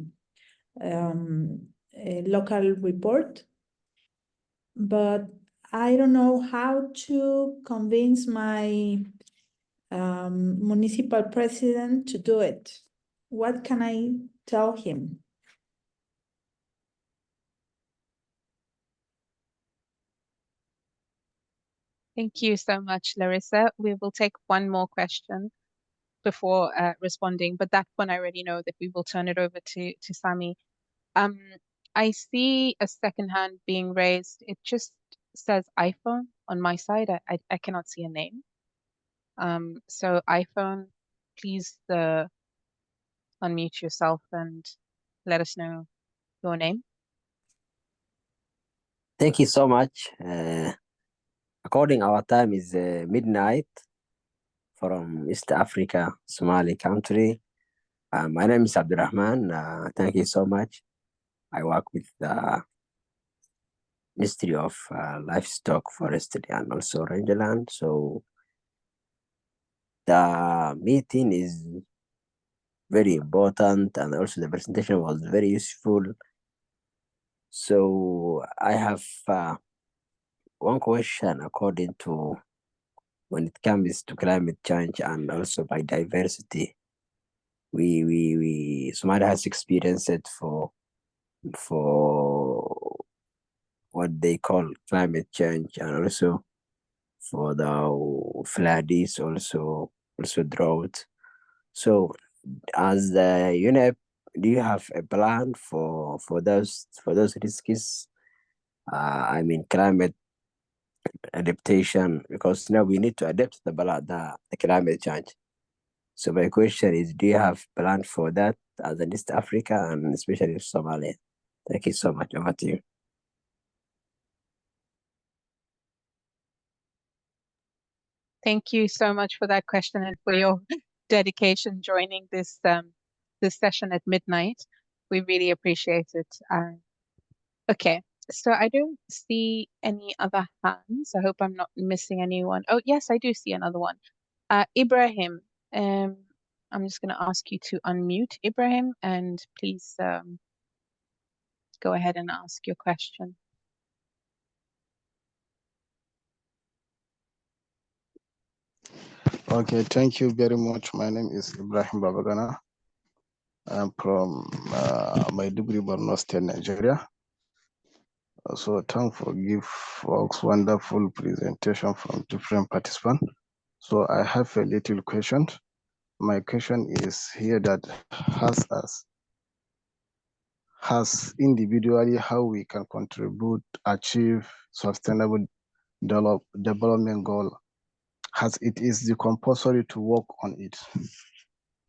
local report. But I don't know how to convince my municipal president to do it. What can I tell him? Thank you so much, Larissa. We will take one more question before responding, but that one I already know that we will turn it over to Sami. I see a second hand being raised. It just says iPhone on my side. I cannot see a name. So iPhone, please unmute yourself and let us know your name. Thank you so much. According our time is midnight from East Africa, Somali country. My name is Abdurrahman. Thank you so much. I work with the Ministry of Livestock, Forestry, and also Rangerland. So the meeting is very important, and also the presentation was very useful. So I have one question according to when it comes to climate change and also biodiversity. Somalia has experienced it for what they call climate change, and also for the floods, also drought. So as the UNEP, do you have a plan for those risks? I mean climate adaptation, because now we need to adapt to the climate change. So my question is, do you have plan for that as in East Africa and especially Somalia? Thank you so much. Over to you. Thank you so much for that question and for your dedication joining this this session at midnight. We really appreciate it. Okay, So I don't see any other hands. I hope I'm not missing anyone. Oh, yes, I do see another one. Ibrahim, I'm just going to ask you to unmute Ibrahim, and please go ahead and ask your question. Okay, thank you very much. My name is Ibrahim Babagana. I'm from Maiduguri, Borno State, Nigeria. So thanks for give folks wonderful presentation from different participants. So I have a little question. My question is here that has individually how we can contribute, achieve sustainable development goal, as it is the compulsory to work on it.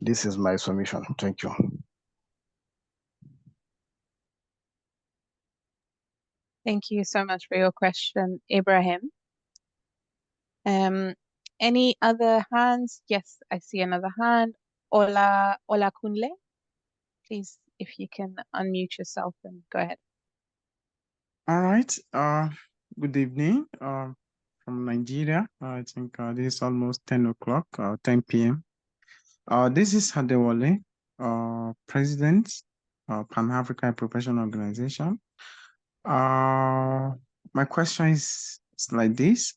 This is my submission. Thank you. Thank you so much for your question, Ibrahim. Any other hands? Yes, I see another hand. Ola Kunle, please, if you can unmute yourself and go ahead. All right. Good evening. From Nigeria. I think this is almost 10 o'clock, 10 p.m. This is Adewale, President, Pan-African Professional Organization. My question is like this.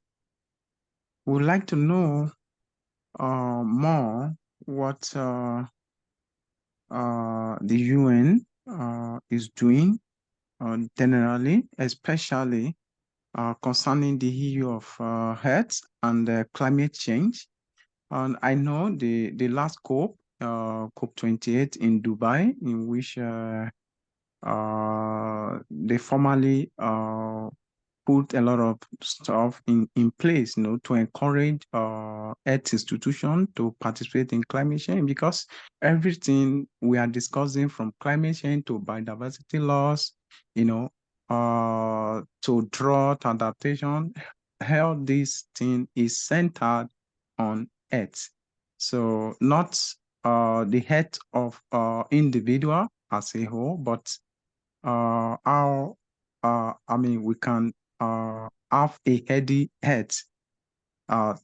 We would like to know more what the UN is doing generally, especially concerning the issue of health and climate change. And I know the last COP, COP28 in Dubai, in which they formally put a lot of stuff in place, to encourage health institutions to participate in climate change, because everything we are discussing, from climate change to biodiversity loss, to drought adaptation, how this thing is centered on health. So not the health of individual as a whole, but how we can have a healthy health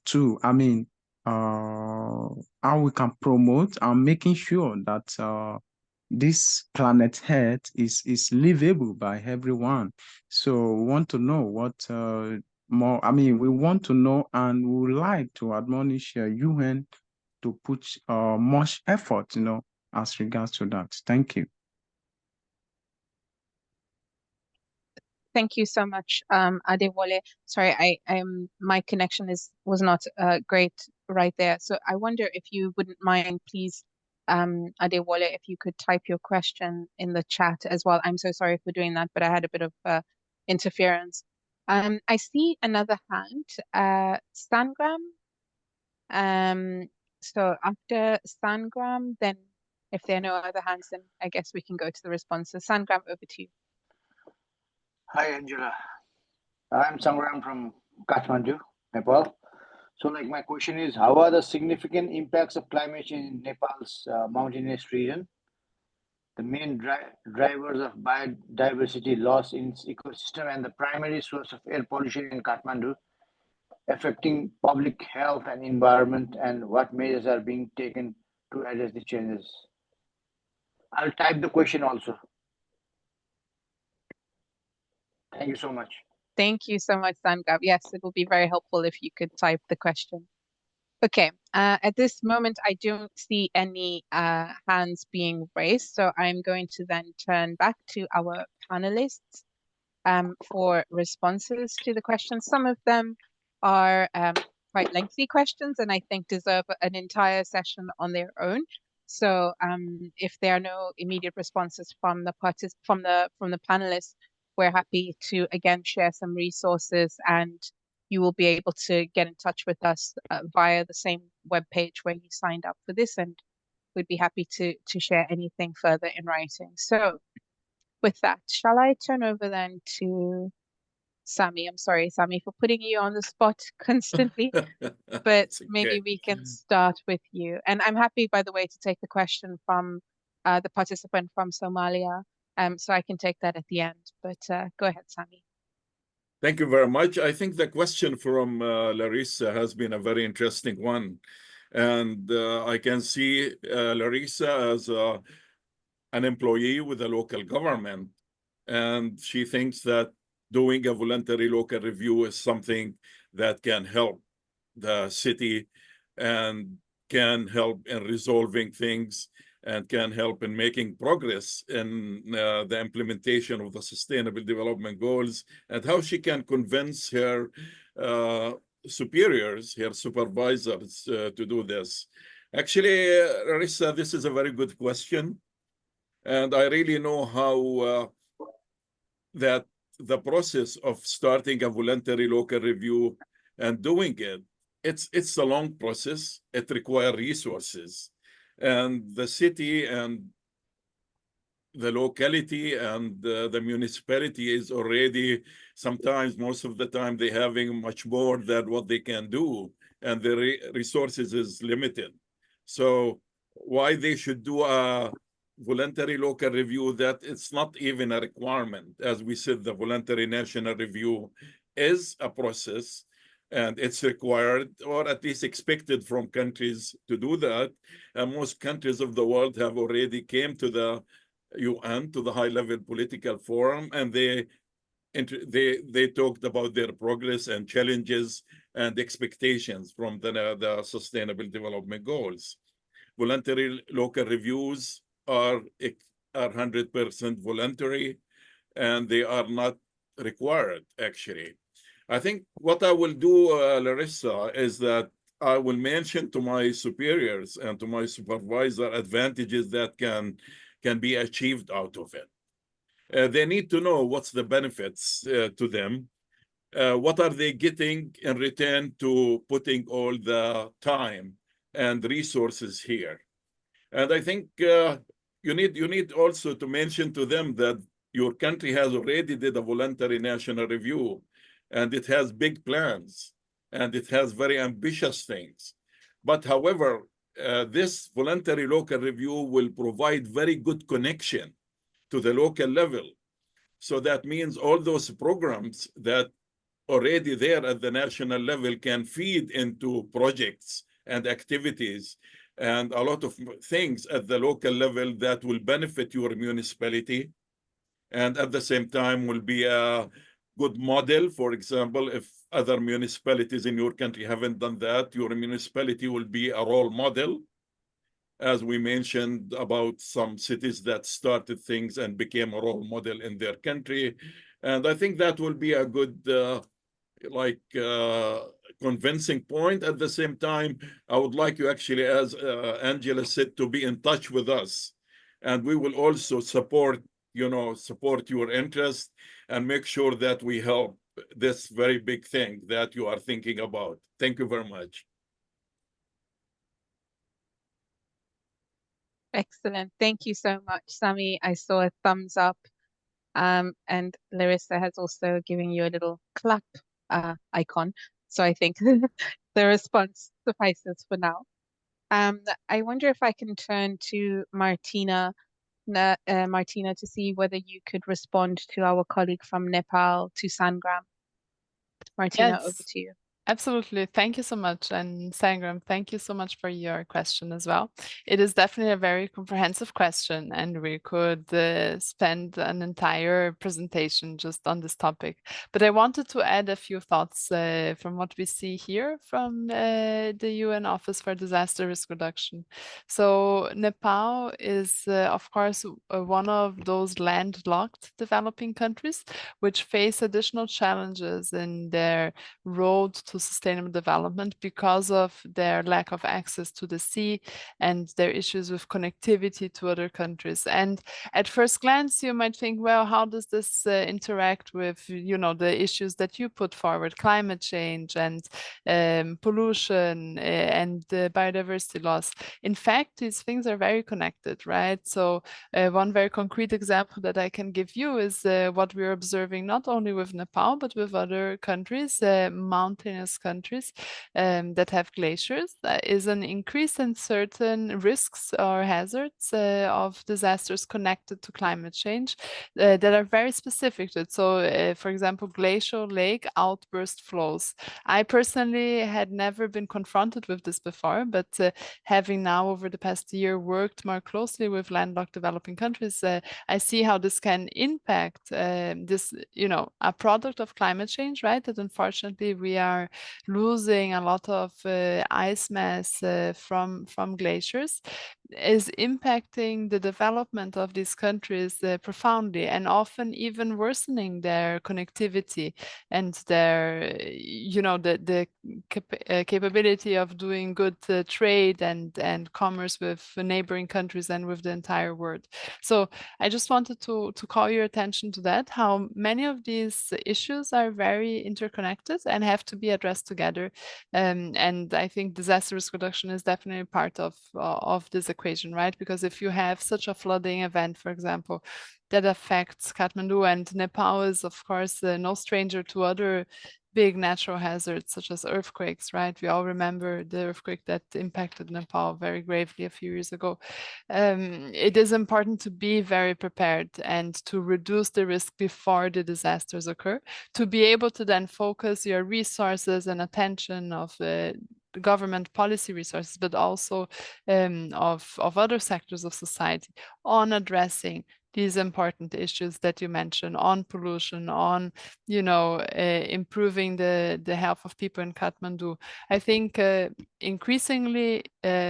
too. How we can promote and making sure that this planet Earth is livable by everyone. So we want to know what more. We want to know, and we would like to admonish UN to put much effort, as regards to that. Thank you. Thank you so much, Adewale. Sorry, my connection was not great right there. So I wonder if you wouldn't mind, please, Adewale, if you could type your question in the chat as well. I'm so sorry for doing that, but I had a bit of interference. I see another hand, Sangram. So after Sangram, then if there are no other hands, then I guess we can go to the responses. Sangram, over to you. Hi, Angela. I'm Sangram from Kathmandu, Nepal. So my question is, how are the significant impacts of climate change in Nepal's mountainous region? The main drivers of biodiversity loss in its ecosystem and the primary source of air pollution in Kathmandu, affecting public health and environment, and what measures are being taken to address the changes. I'll type the question also. Thank you so much. Thank you so much, Sangam. Yes, it will be very helpful if you could type the question. Okay, at this moment, I don't see any hands being raised, so I'm going to then turn back to our panelists for responses to the questions. Some of them are quite lengthy questions and I think deserve an entire session on their own. So if there are no immediate responses from the panelists, we're happy to again share some resources, and you will be able to get in touch with us via the same webpage where you signed up for this, and we'd be happy to share anything further in writing. So with that, shall I turn over then to Sami? I'm sorry, Sami, for putting you on the spot constantly, but maybe we can start with you. And I'm happy, by the way, to take the question from the participant from Somalia. So I can take that at the end, but go ahead, Sami. Thank you very much. I think the question from Larissa has been a very interesting one. And I can see Larissa as an employee with a local government. And she thinks that doing a voluntary local review is something that can help the city and can help in resolving things and can help in making progress in the implementation of the Sustainable Development Goals, and how she can convince her superiors, her supervisors to do this. Actually, Larissa, this is a very good question. And I really know how that the process of starting a voluntary local review and doing it, it's a long process. It requires resources. And the city and the locality and the municipality is already, sometimes, most of the time, they're having much more than what they can do. And the resources is limited. So why they should do a voluntary local review, that it's not even a requirement. As we said, the voluntary national review is a process, and it's required, or at least expected from countries to do that. And most countries of the world have already came to the UN, to the high-level political forum, and they talked about their progress and challenges and expectations from the Sustainable Development Goals. Voluntary local reviews are 100% voluntary, and they are not required, actually. I think what I will do, Larissa, is that I will mention to my superiors and to my supervisor advantages that can be achieved out of it. They need to know what's the benefits to them. What are they getting in return to putting all the time and resources here? And I think you need also to mention to them that your country has already did a voluntary national review, and it has big plans, and it has very ambitious things. But however, this voluntary local review will provide very good connection to the local level. So that means all those programs that already there at the national level can feed into projects and activities and a lot of things at the local level that will benefit your municipality, and at the same time will be a good model. For example, if other municipalities in your country haven't done that, your municipality will be a role model, as we mentioned about some cities that started things and became a role model in their country. And I think that will be a good convincing point. At the same time, I would like you actually, as Angela said, to be in touch with us, and we will also support your interest and make sure that we help this very big thing that you are thinking about. Thank you very much. Excellent. Thank you so much, Sami. I saw a thumbs up, and Larissa has also given you a little clap icon. So I think the response suffices for now. I wonder if I can turn to Martina, to see whether you could respond to our colleague from Nepal, to Sangram. Martina, Yes. over to you. Absolutely. Thank you so much. And Sangram, thank you so much for your question as well. It is definitely a very comprehensive question, and we could spend an entire presentation just on this topic. But I wanted to add a few thoughts from what we see here from the UN Office for Disaster Risk Reduction. So Nepal is, of course, one of those landlocked developing countries which face additional challenges in their road to sustainable development because of their lack of access to the sea and their issues with connectivity to other countries. And at first glance, you might think, well, how does this interact with, the issues that you put forward, climate change and pollution and biodiversity loss? In fact, these things are very connected, right? So one very concrete example that I can give you is what we're observing not only with Nepal, but with other countries, mountainous mountainous countries that have glaciers is an increase in certain risks or hazards of disasters connected to climate change that are very specific to it. So, for example, glacial lake outburst flows. I personally had never been confronted with this before, but having now over the past year worked more closely with landlocked developing countries, I see how this can impact this, a product of climate change, right? That unfortunately we are losing a lot of ice mass from glaciers, is impacting the development of these countries profoundly, and often even worsening their connectivity and their, the capability of doing good trade and commerce with neighboring countries and with the entire world. So I just wanted to call your attention to that, how many of these issues are very interconnected and have to be addressed together. And I think disaster risk reduction is definitely part of this equation, right? Because if you have such a flooding event, for example, that affects Kathmandu, and Nepal is, of course, no stranger to other big natural hazards such as earthquakes, right? We all remember the earthquake that impacted Nepal very gravely a few years ago. It is important to be very prepared and to reduce the risk before the disasters occur, to be able to then focus your resources and attention of government policy resources, but also of other sectors of society on addressing these important issues that you mentioned, on pollution, on improving the health of people in Kathmandu. I think increasingly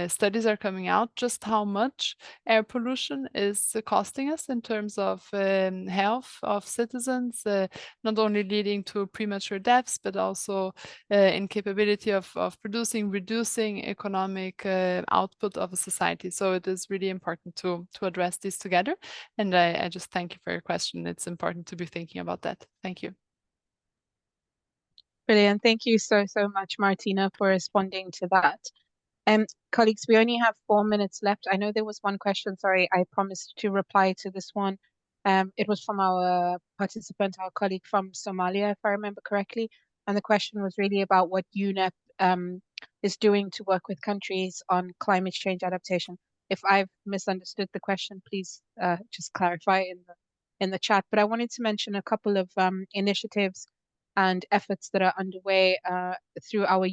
studies are coming out just how much air pollution is costing us in terms of health of citizens, not only leading to premature deaths, but also incapability of producing, reducing economic output of a society. So it is really important to address these together. And I just thank you for your question. It's important to be thinking about that. Thank you. Brilliant. Thank you so much, Martina, for responding to that. Colleagues, we only have 4 minutes left. I know there was one question, sorry, I promised to reply to this one. It was from our participant, our colleague from Somalia, if I remember correctly. And the question was really about what UNEP is doing to work with countries on climate change adaptation. If I've misunderstood the question, please just clarify in the chat. But I wanted to mention a couple of initiatives and efforts that are underway through our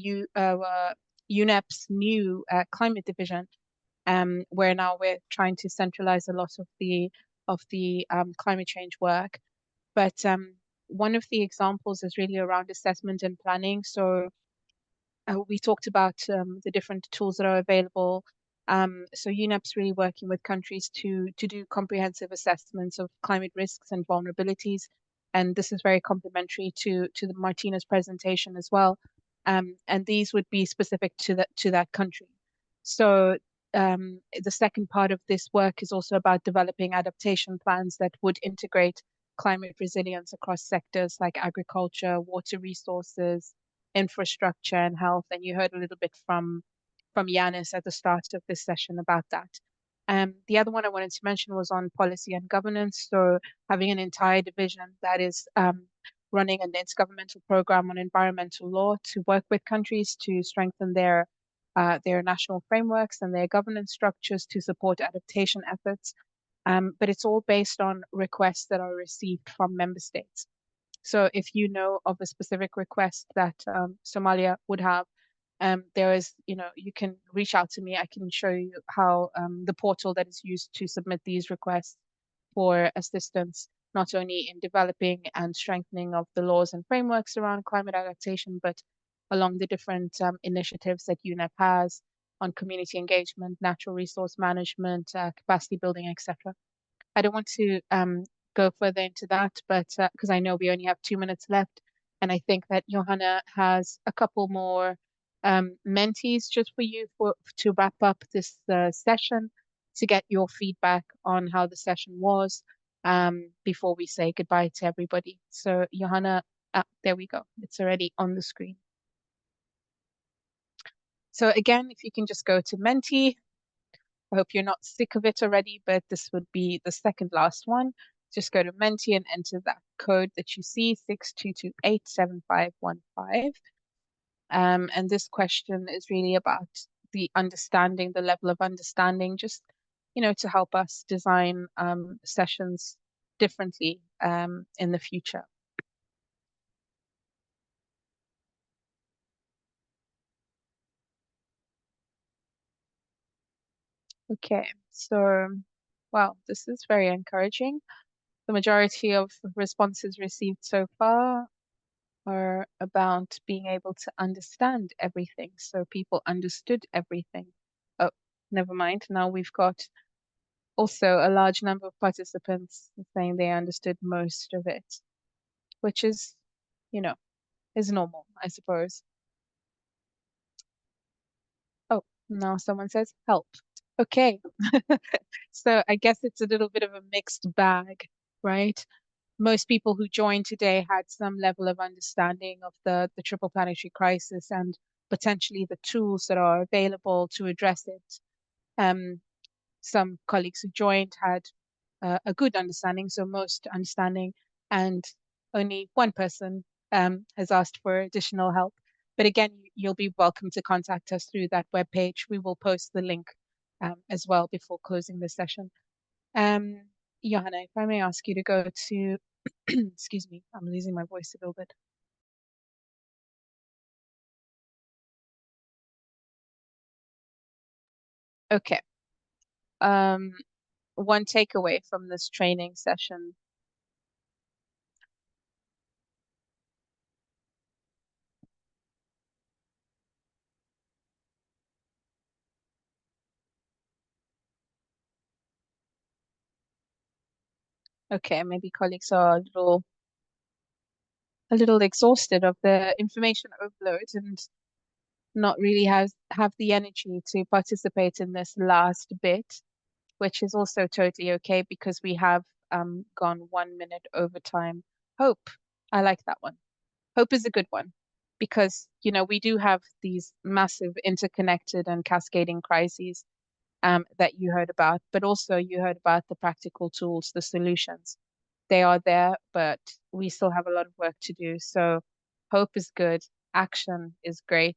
UNEP's new climate division, where now we're trying to centralize a lot of the climate change work. But one of the examples is really around assessment and planning. So we talked about the different tools that are available. So UNEP's really working with countries to do comprehensive assessments of climate risks and vulnerabilities. And this is very complementary to the Martina's presentation as well. And these would be specific to that country. So the second part of this work is also about developing adaptation plans that would integrate climate resilience across sectors like agriculture, water resources, infrastructure, and health. And you heard a little bit from Yanis at the start of this session about that. The other one I wanted to mention was on policy and governance. So having an entire division that is running an intergovernmental program on environmental law to work with countries to strengthen their national frameworks and their governance structures to support adaptation efforts. But it's all based on requests that are received from member states. So if you know of a specific request that Somalia would have, there is, you can reach out to me. I can show you how the portal that is used to submit these requests for assistance, not only in developing and strengthening of the laws and frameworks around climate adaptation, but along the different initiatives that UNEP has on community engagement, natural resource management, capacity building, etc. I don't want to go further into that, but because I know we only have 2 minutes left, and I think that Johanna has a couple more mentees just for you to wrap up this session, to get your feedback on how the session was before we say goodbye to everybody. So Johanna, there we go. It's already on the screen. So again, if you can just go to Menti. I hope you're not sick of it already, but this would be the second last one. Just go to Menti and enter that code that you see, 62287515. And this question is really about the understanding, the level of understanding, just, to help us design sessions differently in the future. Okay, so, wow, this is very encouraging. The majority of responses received so far are about being able to understand everything. So people understood everything. Oh, never mind. Now we've got also a large number of participants saying they understood most of it, which is, is normal, I suppose. Oh, now someone says help. Okay. So I guess it's a little bit of a mixed bag, right? Most people who joined today had some level of understanding of the triple planetary crisis and potentially the tools that are available to address it. Some colleagues who joined had a good understanding, so most understanding, and only one person has asked for additional help. But again, you'll be welcome to contact us through that webpage. We will post the link as well before closing the session. Johanna, if I may ask you to go to, excuse me, I'm losing my voice a little bit. Okay. One takeaway from this training session. Okay, maybe colleagues are a little exhausted of the information overload and not really have the energy to participate in this last bit, which is also totally okay because we have gone 1 minute over time. Hope, I like that one. Hope is a good one because, we do have these massive interconnected and cascading crises that you heard about, but also you heard about the practical tools, the solutions. They are there, but we still have a lot of work to do. So hope is good. Action is great.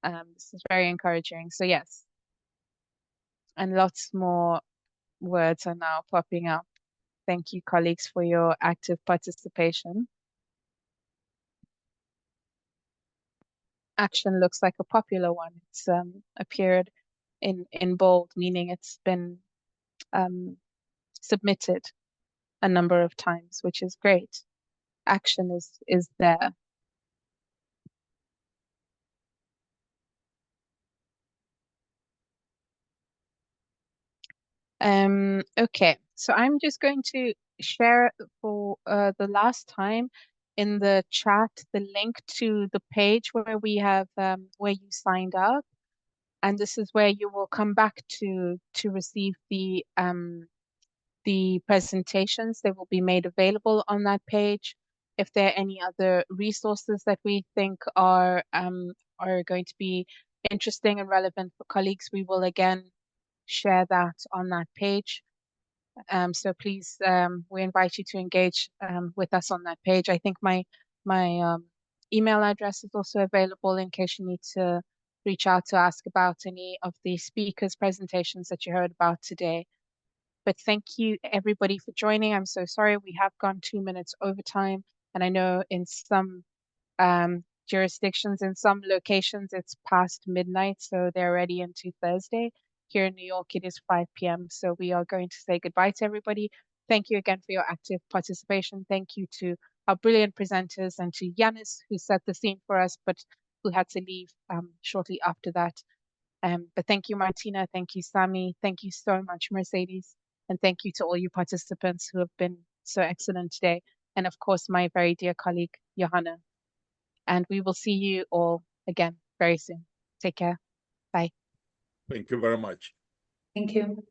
This is very encouraging. So yes, and lots more words are now popping up. Thank you, colleagues, for your active participation. Action looks like a popular one. It's appeared in bold, meaning it's been submitted a number of times, which is great. Action is there. Okay, so I'm just going to share for the last time in the chat the link to the page where we have where you signed up, and this is where you will come back to receive the presentations. They will be made available on that page. If there are any other resources that we think are going to be interesting and relevant for colleagues, we will again share that on that page. So please, we invite you to engage with us on that page. I think my email address is also available in case you need to reach out to ask about any of the speakers' presentations that you heard about today. But thank you everybody for joining. I'm so sorry we have gone 2 minutes over time, and I know in some jurisdictions, in some locations, it's past midnight, so they're already into Thursday. Here in New York, it is 5 p.m. So we are going to say goodbye to everybody. Thank you again for your active participation. Thank you to our brilliant presenters and to Yanis, who set the scene for us, but who had to leave shortly after that. But thank you, Martina. Thank you, Sami. Thank you so much, Mercedes. And thank you to all you participants who have been so excellent today. And of course, my very dear colleague, Johanna. And we will see you all again very soon. Take care. Bye. Thank you very much. Thank you.